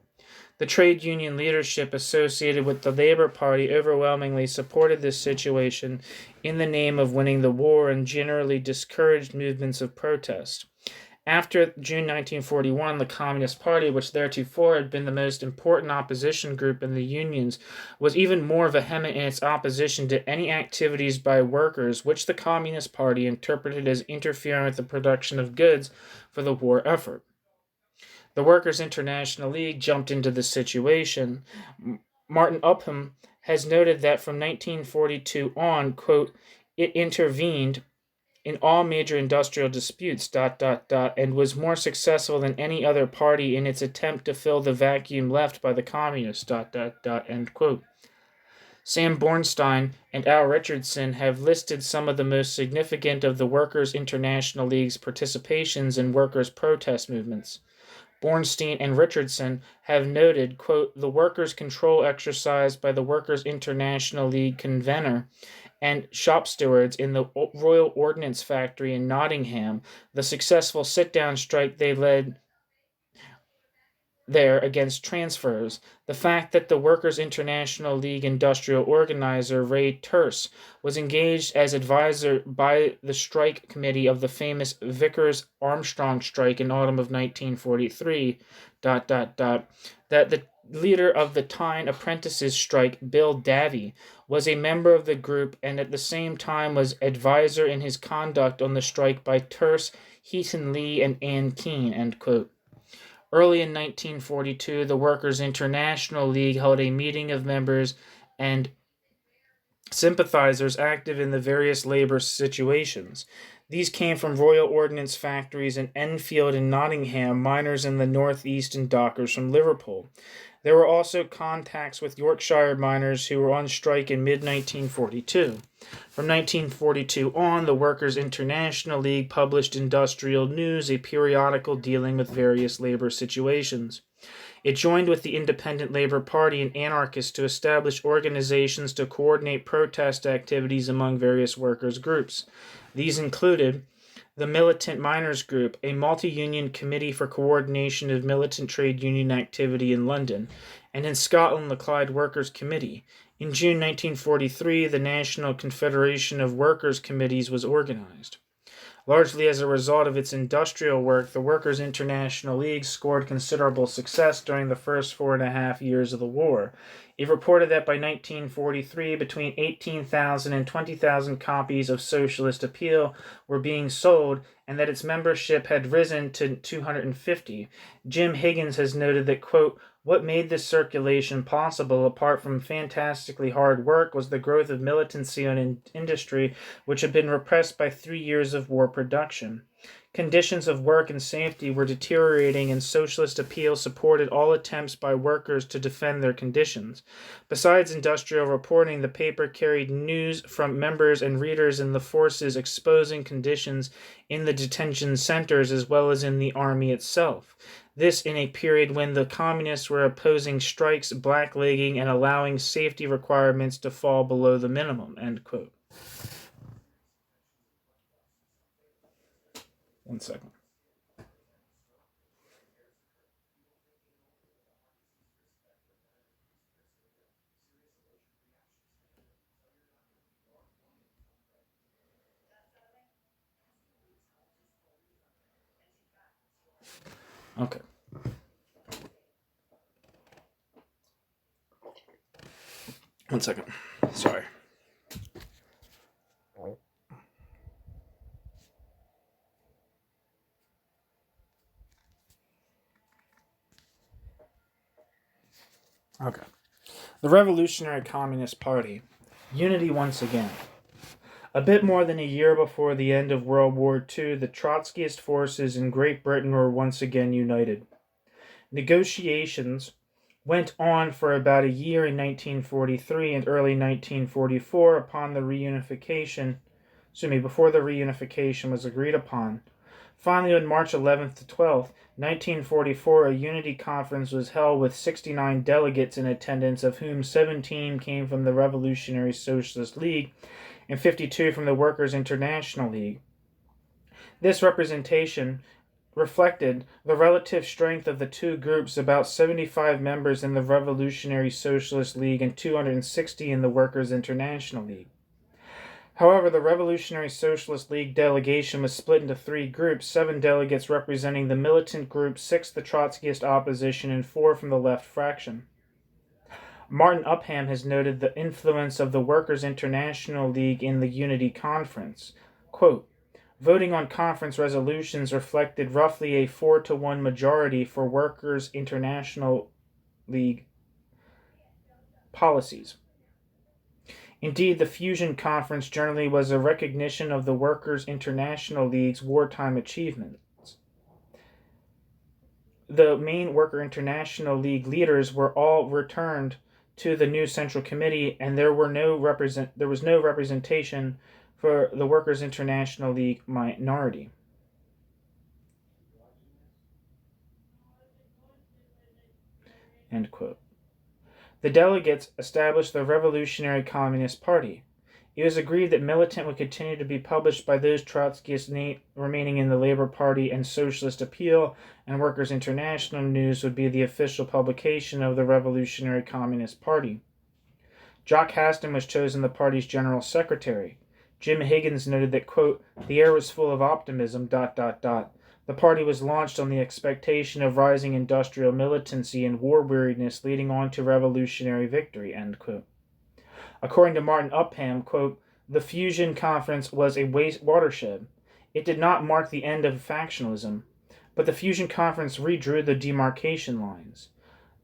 The trade union leadership associated with the Labour Party overwhelmingly supported this situation in the name of winning the war and generally discouraged movements of protest. After June 1941, the Communist Party, which theretofore had been the most important opposition group in the unions, was even more vehement in its opposition to any activities by workers which the Communist Party interpreted as interfering with the production of goods for the war effort. The Workers' International League jumped into the situation. Martin Upham has noted that from 1942 on, quote, it intervened in all major industrial disputes, ... and was more successful than any other party in its attempt to fill the vacuum left by the communists, ... end quote. Sam Bornstein and Al Richardson have listed some of the most significant of the Workers' International League's participations in workers' protest movements. Bornstein and Richardson have noted, quote, the workers' control exercised by the Workers' International League convener and shop stewards in the Royal Ordnance Factory in Nottingham, the successful sit-down strike they led there against transfers, the fact that the Workers' International League industrial organizer Ray Terse was engaged as advisor by the strike committee of the famous Vickers-Armstrong strike in autumn of 1943, ... that the leader of the Tyne Apprentices strike, Bill Davey, was a member of the group and at the same time was advisor in his conduct on the strike by Terse, Heaton Lee, and Ann Keene, end quote. Early in 1942, the Workers' International League held a meeting of members and sympathizers active in the various labor situations. These came from Royal Ordnance Factories in Enfield and Nottingham, miners in the northeast, and dockers from Liverpool. There were also contacts with Yorkshire miners who were on strike in mid-1942. From 1942 on, the Workers' International League published Industrial News, a periodical dealing with various labor situations. It joined with the Independent Labour Party and anarchists to establish organizations to coordinate protest activities among various workers' groups. These included the Militant Miners Group, a multi-union committee for coordination of militant trade union activity in London, and in Scotland the Clyde Workers' Committee. In June 1943, the National Confederation of Workers' Committees was organized. Largely as a result of its industrial work, the Workers' International League scored considerable success during the first 4.5 years of the war. It reported that by 1943, between 18,000 and 20,000 copies of Socialist Appeal were being sold, and that its membership had risen to 250. Jim Higgins has noted that, quote, "What made this circulation possible, apart from fantastically hard work, was the growth of militancy and industry, which had been repressed by 3 years of war production. Conditions of work and safety were deteriorating, and Socialist Appeal supported all attempts by workers to defend their conditions. Besides industrial reporting, the paper carried news from members and readers in the forces exposing conditions in the detention centers as well as in the army itself. This in a period when the communists were opposing strikes, blacklegging, and allowing safety requirements to fall below the minimum." End quote. One second. Okay. One second. Sorry. Okay. The Revolutionary Communist Party. Unity once again. A bit more than a year before the end of World War II, the Trotskyist forces in Great Britain were once again united. Negotiations went on for about a year in 1943 and early 1944 before the reunification was agreed upon. Finally, on March 11th to 12th, 1944, a unity conference was held with 69 delegates in attendance, of whom 17 came from the Revolutionary Socialist League and 52 from the Workers' International League. This representation reflected the relative strength of the two groups, about 75 members in the Revolutionary Socialist League and 260 in the Workers' International League. However, the Revolutionary Socialist League delegation was split into 3 groups, 7 delegates representing the militant group, 6 the Trotskyist opposition, and 4 from the left fraction. Martin Upham has noted the influence of the Workers' International League in the Unity Conference. Quote, "Voting on conference resolutions reflected roughly a 4-to-1 majority for Workers' International League policies. Indeed, the Fusion Conference generally was a recognition of the Workers' International League's wartime achievements. The main Worker International League leaders were all returned to the new Central Committee, and there was no representation for the Workers' International League minority." End quote. The delegates established the Revolutionary Communist Party. It was agreed that Militant would continue to be published by those Trotskyists remaining in the Labour Party, and Socialist Appeal and Workers' International News would be the official publication of the Revolutionary Communist Party. Jock Haston was chosen the party's general secretary. Jim Higgins noted that, quote, "The air was full of optimism, ... The party was launched on the expectation of rising industrial militancy and war weariness leading on to revolutionary victory," end quote. According to Martin Upham, quote, "The Fusion Conference was a watershed. It did not mark the end of factionalism, but the Fusion Conference redrew the demarcation lines.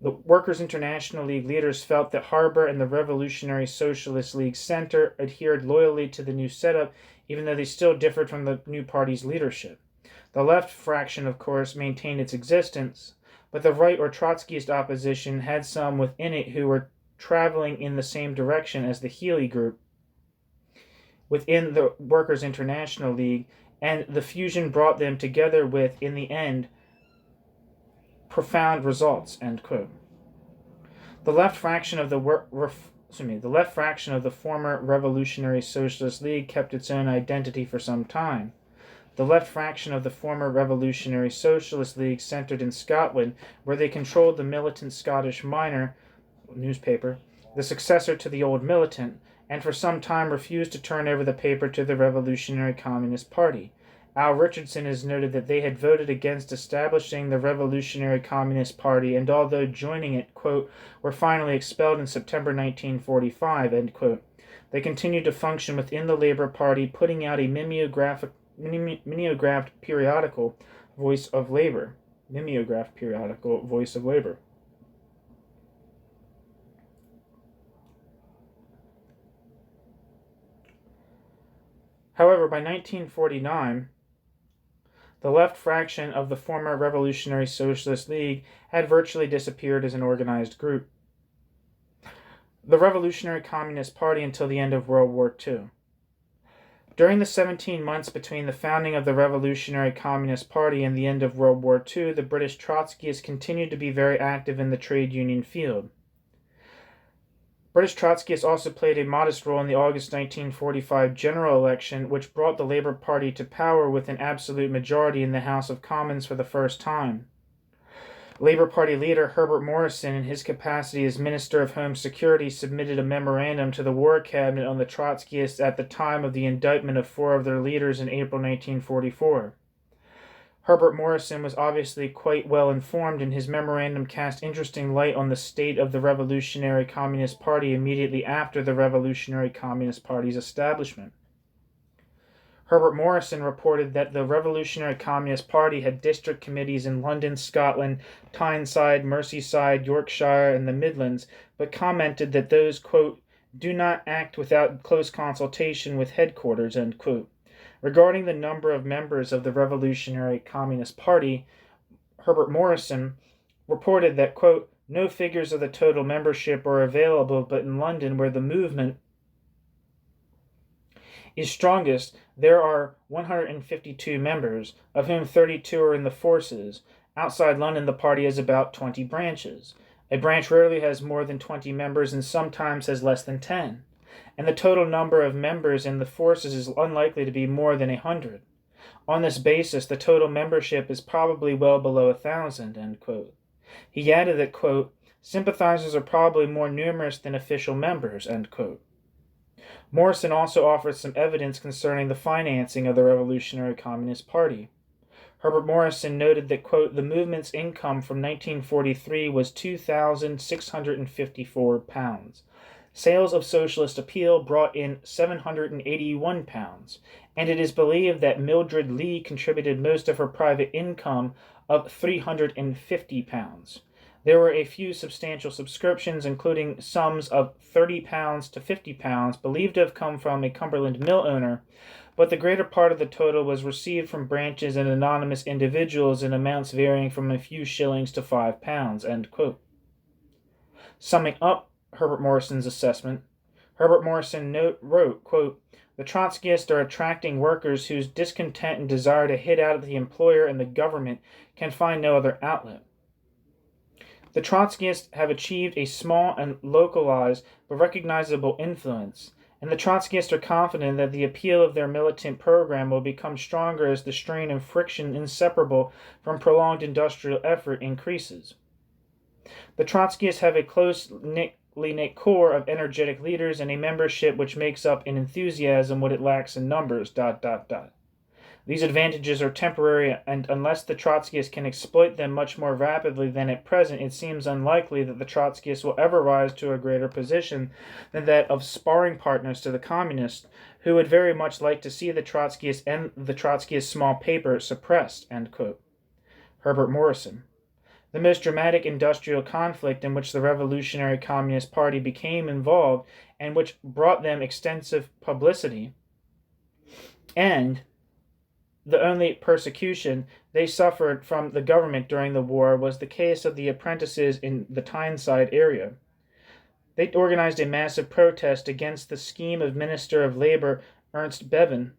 The Workers' International League leaders felt that Harber and the Revolutionary Socialist League Center adhered loyally to the new setup, even though they still differed from the new party's leadership. The left fraction, of course, maintained its existence, but the right or Trotskyist opposition had some within it who were traveling in the same direction as the Healy group within the Workers' International League, and the fusion brought them together with, in the end, profound results," end quote. The left fraction of the former Revolutionary Socialist League kept its own identity for some time. The left fraction of the former Revolutionary Socialist League centred in Scotland, where they controlled the militant Scottish Miner newspaper, the successor to the Old Militant, and for some time refused to turn over the paper to the Revolutionary Communist Party. Al Richardson has noted that they had voted against establishing the Revolutionary Communist Party, and although joining it, quote, were finally expelled in September 1945, end quote, they continued to function within the Labour Party, putting out a mimeographed periodical, Voice of Labour. Mimeographed periodical, Voice of Labour. However, by 1949, the left fraction of the former Revolutionary Socialist League had virtually disappeared as an organized group. The Revolutionary Communist Party until the end of World War II. During the 17 months between the founding of the Revolutionary Communist Party and the end of World War II, the British Trotskyists continued to be very active in the trade union field. British Trotskyists also played a modest role in the August 1945 general election, which brought the Labour Party to power with an absolute majority in the House of Commons for the first time. Labour Party leader Herbert Morrison, in his capacity as Minister of Home Security, submitted a memorandum to the War Cabinet on the Trotskyists at the time of the indictment of 4 of their leaders in April 1944. Herbert Morrison was obviously quite well informed, and his memorandum cast interesting light on the state of the Revolutionary Communist Party immediately after the Revolutionary Communist Party's establishment. Herbert Morrison reported that the Revolutionary Communist Party had district committees in London, Scotland, Tyneside, Merseyside, Yorkshire, and the Midlands, but commented that those, quote, do not act without close consultation with headquarters, end quote. Regarding the number of members of the Revolutionary Communist Party, Herbert Morrison reported that, quote, no figures of the total membership are available, but in London, where the movement is strongest, there are 152 members, of whom 32 are in the forces. Outside London, the party has about 20 branches. A branch rarely has more than 20 members and sometimes has less than 10. And the total number of members in the forces is unlikely to be more than 100. On this basis, the total membership is probably well below 1,000, end quote. He added that, quote, sympathizers are probably more numerous than official members, end quote. Morrison also offered some evidence concerning the financing of the Revolutionary Communist Party. Herbert Morrison noted that, quote, the movement's income from 1943 was £2,654. Sales of Socialist Appeal brought in £781, and it is believed that Mildred Lee contributed most of her private income of £350. There were a few substantial subscriptions, including sums of £30 to £50, believed to have come from a Cumberland mill owner, but the greater part of the total was received from branches and anonymous individuals in amounts varying from a few shillings to £5, end quote. Summing up Herbert Morrison's assessment, Herbert Morrison wrote, quote, the Trotskyists are attracting workers whose discontent and desire to hit out at the employer and the government can find no other outlet. The Trotskyists have achieved a small and localized but recognizable influence, and the Trotskyists are confident that the appeal of their militant program will become stronger as the strain and friction inseparable from prolonged industrial effort increases. The Trotskyists have a closely knit core of energetic leaders and a membership which makes up in enthusiasm what it lacks in numbers, ... These advantages are temporary, and unless the Trotskyists can exploit them much more rapidly than at present, it seems unlikely that the Trotskyists will ever rise to a greater position than that of sparring partners to the Communists, who would very much like to see the Trotskyists and the Trotskyist small paper suppressed, end quote. Herbert Morrison. The most dramatic industrial conflict in which the Revolutionary Communist Party became involved, and which brought them extensive publicity, and the only persecution they suffered from the government during the war, was the case of the apprentices in the Tyneside area. They organized a massive protest against the scheme of Minister of Labour Ernest Bevan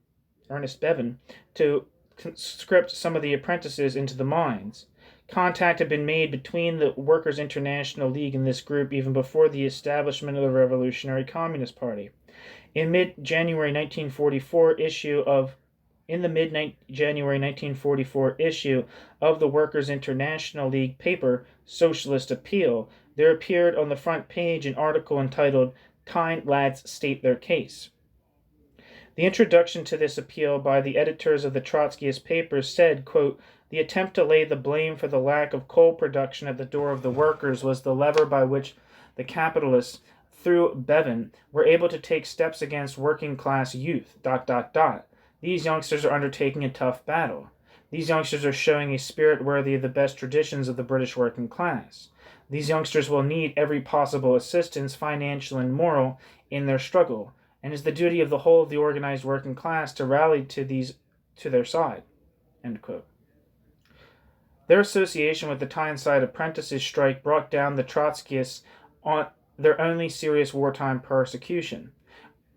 to conscript some of the apprentices into the mines. Contact had been made between the Workers' International League and this group even before the establishment of the Revolutionary Communist Party. In mid-January 1944 issue of In the mid-January 1944 issue of the Workers' International League paper, Socialist Appeal, there appeared on the front page an article entitled, "Kind Lads State Their Case." The introduction to this appeal by the editors of the Trotskyist papers said, quote, "The attempt to lay the blame for the lack of coal production at the door of the workers was the lever by which the capitalists, through Bevan, were able to take steps against working-class youth, ... These youngsters are undertaking a tough battle. These youngsters are showing a spirit worthy of the best traditions of the British working class. These youngsters will need every possible assistance, financial and moral, in their struggle, and it is the duty of the whole of the organized working class to rally to their side." End quote. Their association with the Tyneside apprentices strike brought down the Trotskyists on their only serious wartime persecution.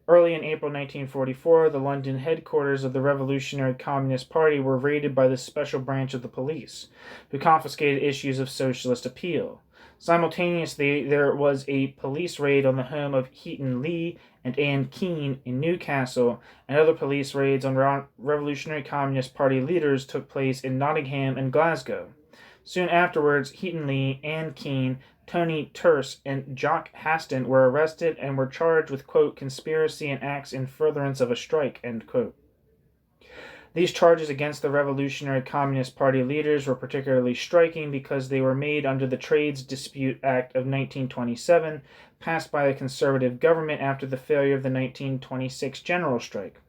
Early in April 1944, the London headquarters of the Revolutionary Communist Party were raided by the special branch of the police, who confiscated issues of Socialist Appeal. Simultaneously, there was a police raid on the home of Heaton Lee and Anne Keane in Newcastle, and other police raids on Revolutionary Communist Party leaders took place in Nottingham and Glasgow. Soon afterwards, Heaton Lee, Anne Keane, Tony Terse, and Jock Haston were arrested and were charged with, quote, "conspiracy and acts in furtherance of a strike," end quote. These charges against the Revolutionary Communist Party leaders were particularly striking because they were made under the Trades Dispute Act of 1927, passed by a conservative government after the failure of the 1926 general strike.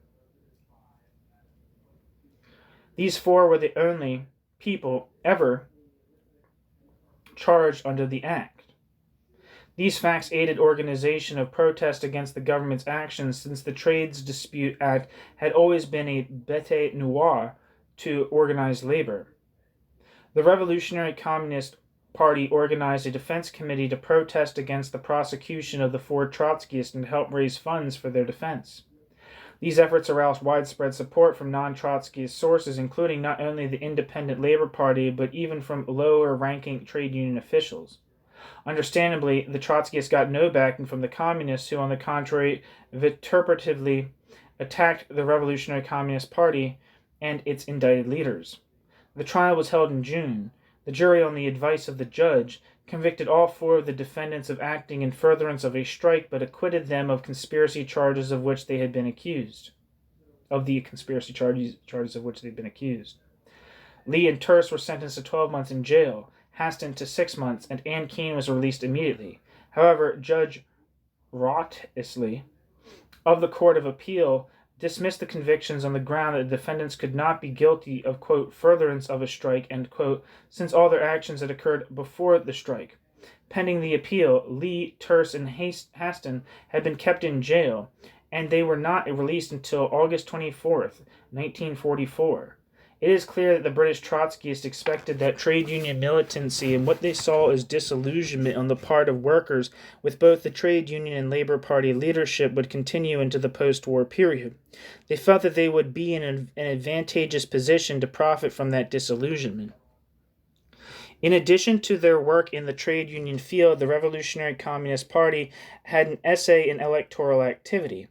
These four were the only people ever charged under the Act. These facts aided organization of protest against the government's actions, since the Trades Dispute Act had always been a bête noire to organized labor. The Revolutionary Communist Party organized a defense committee to protest against the prosecution of the four Trotskyists and help raise funds for their defense. These efforts aroused widespread support from non-Trotskyist sources, including not only the Independent Labor Party, but even from lower-ranking trade union officials. Understandably, the Trotskyists got no backing from the Communists, who, on the contrary, vituperatively attacked the Revolutionary Communist Party and its indicted leaders. The trial was held in June. The jury, on the advice of the judge, convicted all four of the defendants of acting in furtherance of a strike, but acquitted them of conspiracy charges of which they had been accused. Lee and Terse were sentenced to 12 months in jail, Haston to 6 months, and Anne Keane was released immediately. However, Judge Wriothesley of the Court of Appeal dismissed the convictions on the ground that the defendants could not be guilty of, quote, "furtherance of a strike," end quote, since all their actions had occurred before the strike. Pending the appeal, Lee, Terse, and Haston had been kept in jail, and they were not released until August 24th, 1944. It is clear that the British Trotskyists expected that trade union militancy and what they saw as disillusionment on the part of workers with both the trade union and Labour Party leadership would continue into the post-war period. They felt that they would be in an advantageous position to profit from that disillusionment. In addition to their work in the trade union field, the Revolutionary Communist Party had an essay in electoral activity,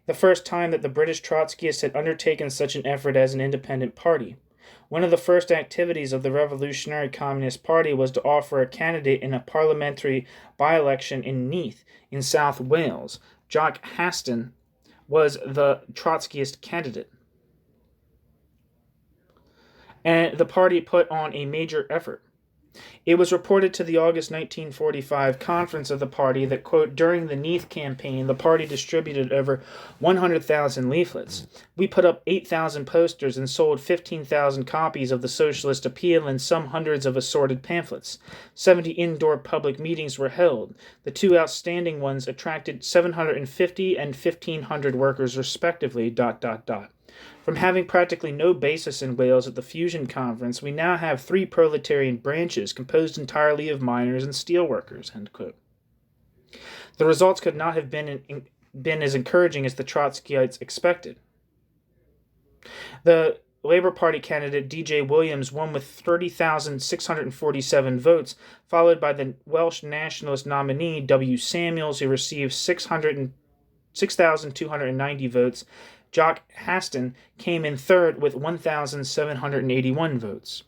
the first time that the British Trotskyists had undertaken such an effort as an independent party. One of the first activities of the Revolutionary Communist Party was to offer a candidate in a parliamentary by-election in Neath, in South Wales. Jock Haston was the Trotskyist candidate, and the party put on a major effort. It was reported to the August 1945 conference of the party that, quote, "during the Neath campaign, the party distributed over 100,000 leaflets. We put up 8,000 posters and sold 15,000 copies of the Socialist Appeal and some hundreds of assorted pamphlets. 70 indoor public meetings were held. The two outstanding ones attracted 750 and 1,500 workers respectively, ... From having practically no basis in Wales at the Fusion Conference, we now have 3 proletarian branches composed entirely of miners and steelworkers." End quote. The results could not have been as encouraging as the Trotskyites expected. The Labour Party candidate D.J. Williams won with 30,647 votes, followed by the Welsh Nationalist nominee W. Samuels, who received 6,290 votes. Jock Haston came in third with 1,781 votes.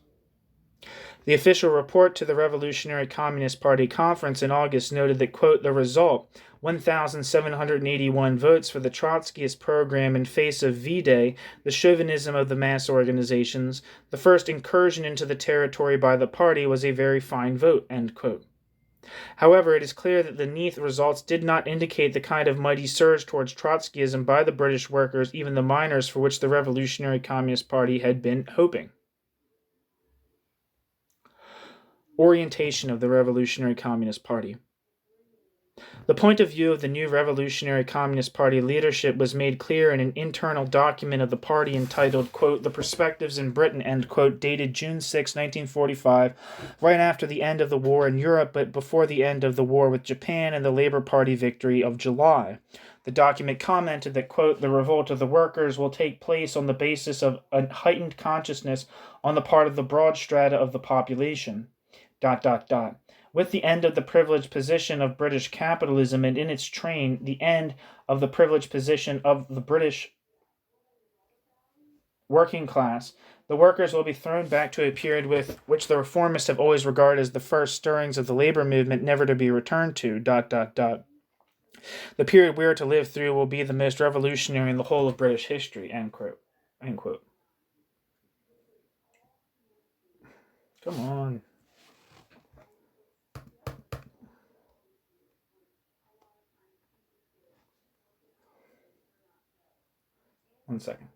The official report to the Revolutionary Communist Party conference in August noted that, quote, the result, 1,781 votes for the Trotskyist program in face of V-Day, the chauvinism of the mass organizations, the first incursion into the territory by the party, was a very fine vote, end quote. However, it is clear that the Neath results did not indicate the kind of mighty surge towards Trotskyism by the British workers, even the miners, for which the Revolutionary Communist Party had been hoping. Orientation of the Revolutionary Communist Party. The point of view of the new Revolutionary Communist Party leadership was made clear in an internal document of the party entitled, quote, The Perspectives in Britain, end quote, dated June 6, 1945, right after the end of the war in Europe, but before the end of the war with Japan and the Labour Party victory of July. The document commented that, quote, the revolt of the workers will take place on the basis of a heightened consciousness on the part of the broad strata of the population. ... With the end of the privileged position of British capitalism and in its train, the end of the privileged position of the British working class, the workers will be thrown back to a period which the reformists have always regarded as the first stirrings of the labor movement, never to be returned to. ... The period we are to live through will be the most revolutionary in the whole of British history. End quote. End quote. Come on. One second.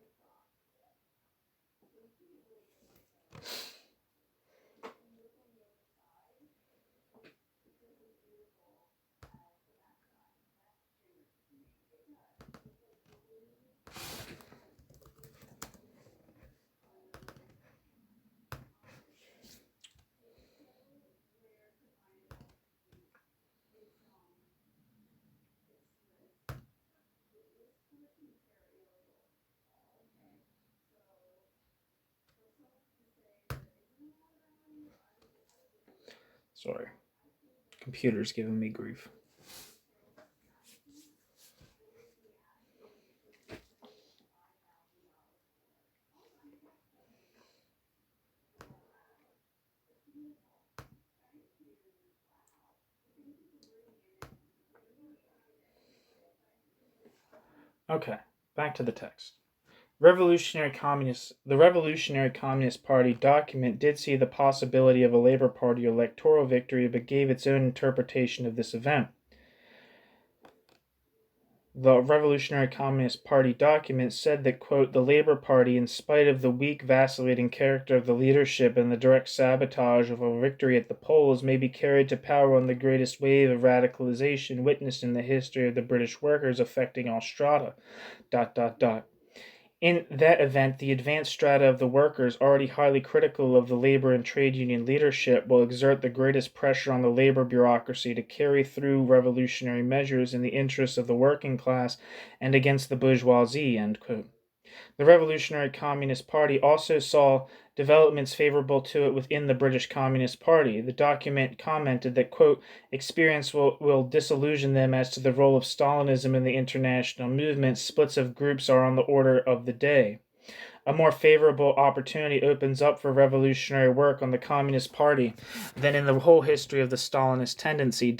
Sorry. Computer's giving me grief. Okay, back to the text. The Revolutionary Communist Party document did see the possibility of a Labour Party electoral victory, but gave its own interpretation of this event. The Revolutionary Communist Party document said that, quote, the Labour Party, in spite of the weak, vacillating character of the leadership and the direct sabotage of a victory at the polls, may be carried to power on the greatest wave of radicalization witnessed in the history of the British workers, affecting all strata. ... In that event, the advanced strata of the workers, already highly critical of the labor and trade union leadership, will exert the greatest pressure on the labor bureaucracy to carry through revolutionary measures in the interests of the working class and against the bourgeoisie, end quote. The Revolutionary Communist Party also saw developments favorable to it within the British Communist Party. The document commented that, quote, experience will disillusion them as to the role of Stalinism in the international movement. Splits of groups are on the order of the day. A more favorable opportunity opens up for revolutionary work on the Communist Party than in the whole history of the Stalinist tendency, ...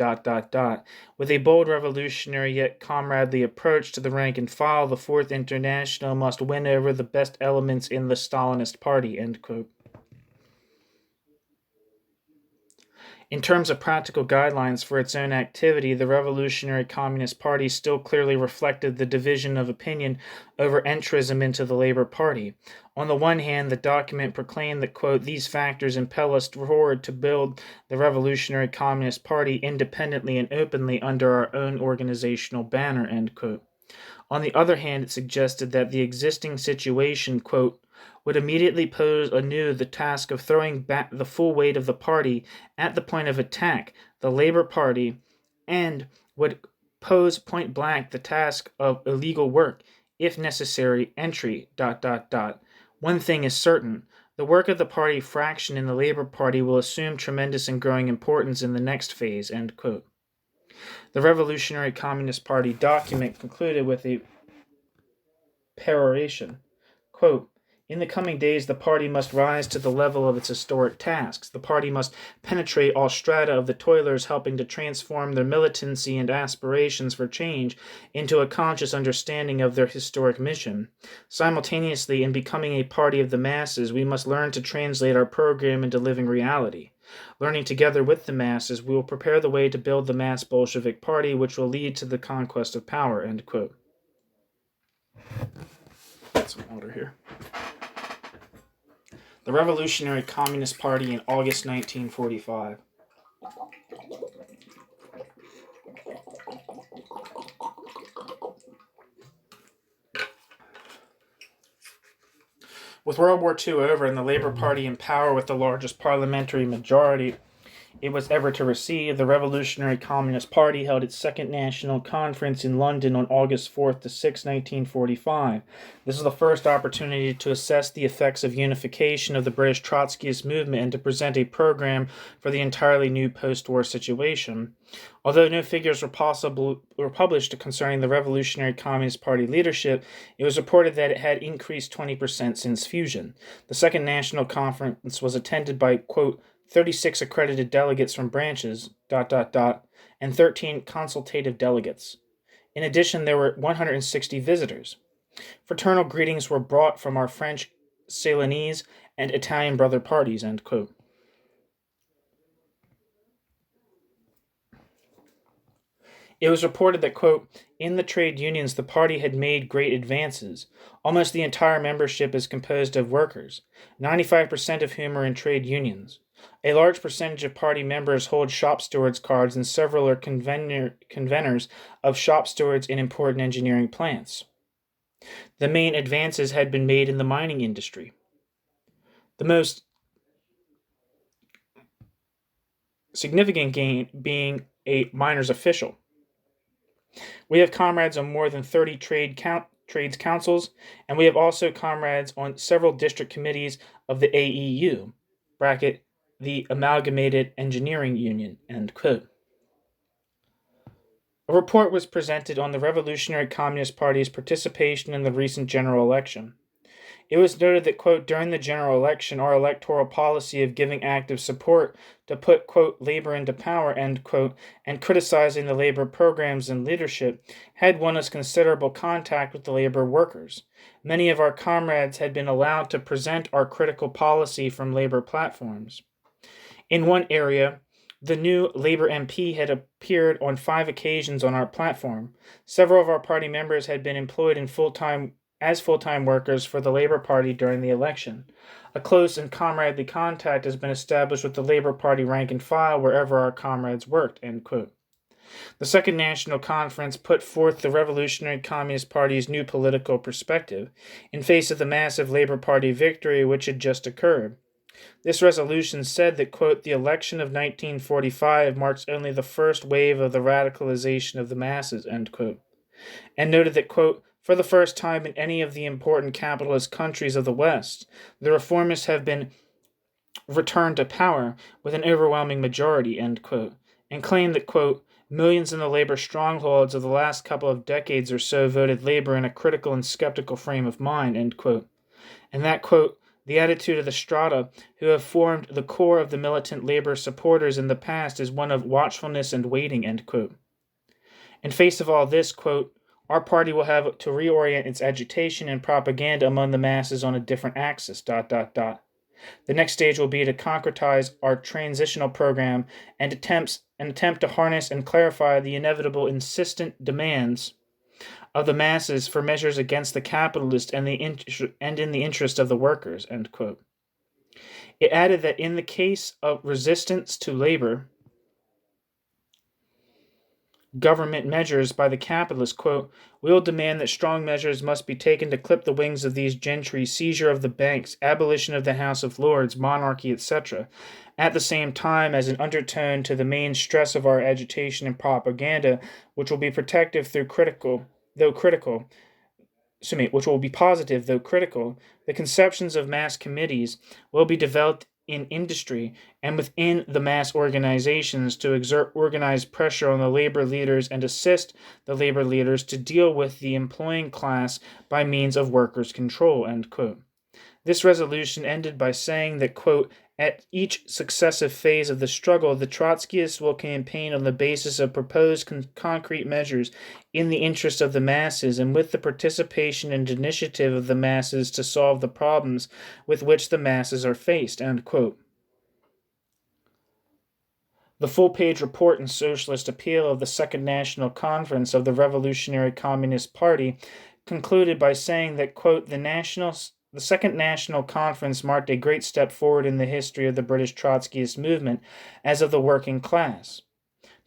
With a bold revolutionary yet comradely approach to the rank and file, the Fourth International must win over the best elements in the Stalinist Party, end quote. In terms of practical guidelines for its own activity, the Revolutionary Communist Party still clearly reflected the division of opinion over entrism into the Labour Party. On the one hand, the document proclaimed that, quote, these factors impel us forward to build the Revolutionary Communist Party independently and openly under our own organizational banner, end quote. On the other hand, it suggested that the existing situation, quote, would immediately pose anew the task of throwing back the full weight of the party at the point of attack, the Labour Party, and would pose point blank the task of illegal work, if necessary, entry, ... One thing is certain, the work of the party fraction in the Labour Party will assume tremendous and growing importance in the next phase, end quote. The Revolutionary Communist Party document concluded with a peroration. Quote, in the coming days, the party must rise to the level of its historic tasks. The party must penetrate all strata of the toilers, helping to transform their militancy and aspirations for change into a conscious understanding of their historic mission. Simultaneously, in becoming a party of the masses, we must learn to translate our program into living reality. Learning together with the masses, we will prepare the way to build the mass Bolshevik party, which will lead to the conquest of power. End quote. Get some water here. The Revolutionary Communist Party in August 1945. With World War II over and the Labour Party in power with the largest parliamentary majority it was ever to receive, the Revolutionary Communist Party held its second national conference in London on August 4th to 6, 1945. This was the first opportunity to assess the effects of unification of the British Trotskyist movement and to present a program for the entirely new post-war situation. Although no figures were published concerning the Revolutionary Communist Party leadership, it was reported that it had increased 20% since fusion. The second national conference was attended by, quote, 36 accredited delegates from branches, ... and 13 consultative delegates. In addition, there were 160 visitors. Fraternal greetings were brought from our French, Ceylonese, and Italian brother parties, end quote. It was reported that, quote, in the trade unions the party had made great advances. Almost the entire membership is composed of workers, 95% of whom are in trade unions. A large percentage of party members hold shop stewards cards and several are conveners of shop stewards in important engineering plants. The main advances had been made in the mining industry. The most significant gain being a miner's official. We have comrades on more than 30 trades councils, and we have also comrades on several district committees of the AEU, bracket, the Amalgamated Engineering Union, end quote. A report was presented on the Revolutionary Communist Party's participation in the recent general election. It was noted that, quote, during the general election, our electoral policy of giving active support to put, quote, labor into power, end quote, and criticizing the labor programs and leadership had won us considerable contact with the labor workers. Many of our comrades had been allowed to present our critical policy from labor platforms. In one area, the new Labour MP had appeared on 5 occasions on our platform. Several of our party members had been employed in full-time workers for the Labour Party during the election. A close and comradely contact has been established with the Labour Party rank and file wherever our comrades worked, end quote. The Second National Conference put forth the Revolutionary Communist Party's new political perspective in face of the massive Labour Party victory which had just occurred. This resolution said that, quote, the election of 1945 marks only the first wave of the radicalization of the masses, end quote, and noted that, quote, for the first time in any of the important capitalist countries of the West, the reformists have been returned to power with an overwhelming majority, end quote, and claimed that, quote, millions in the labor strongholds of the last couple of decades or so voted labor in a critical and skeptical frame of mind, end quote, and that, quote, the attitude of the strata who have formed the core of the militant labor supporters in the past is one of watchfulness and waiting, end quote. In face of all this, quote, our party will have to reorient its agitation and propaganda among the masses on a different axis, ... The next stage will be to concretize our transitional program and attempt to harness and clarify the inevitable insistent demands of the masses for measures against the capitalists and in the interest of the workers, end quote. It added that in the case of resistance to labor government measures by the capitalists, quote, we will demand that strong measures must be taken to clip the wings of these gentry, seizure of the banks, abolition of the House of Lords, monarchy, etc., at the same time as an undertone to the main stress of our agitation and propaganda, which will be protective which will be positive, though critical, the conceptions of mass committees will be developed in industry and within the mass organizations to exert organized pressure on the labor leaders and assist the labor leaders to deal with the employing class by means of workers' control, end quote. This resolution ended by saying that, quote, at each successive phase of the struggle, the Trotskyists will campaign on the basis of proposed concrete measures in the interest of the masses and with the participation and initiative of the masses to solve the problems with which the masses are faced, end quote. The full-page report and socialist appeal of the Second National Conference of the Revolutionary Communist Party concluded by saying that, quote, the Second National Conference marked a great step forward in the history of the British Trotskyist movement as of the working class.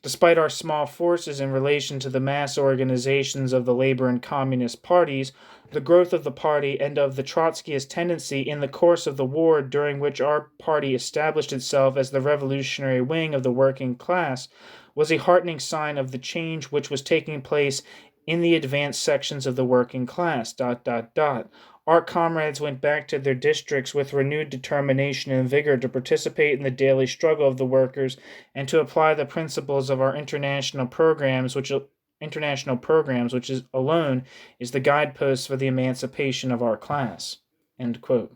Despite our small forces in relation to the mass organizations of the labor and communist parties, the growth of the party and of the Trotskyist tendency in the course of the war during which our party established itself as the revolutionary wing of the working class was a heartening sign of the change which was taking place in the advanced sections of the working class, ... Our comrades went back to their districts with renewed determination and vigor to participate in the daily struggle of the workers and to apply the principles of our international programs, which alone is the guidepost for the emancipation of our class. End quote.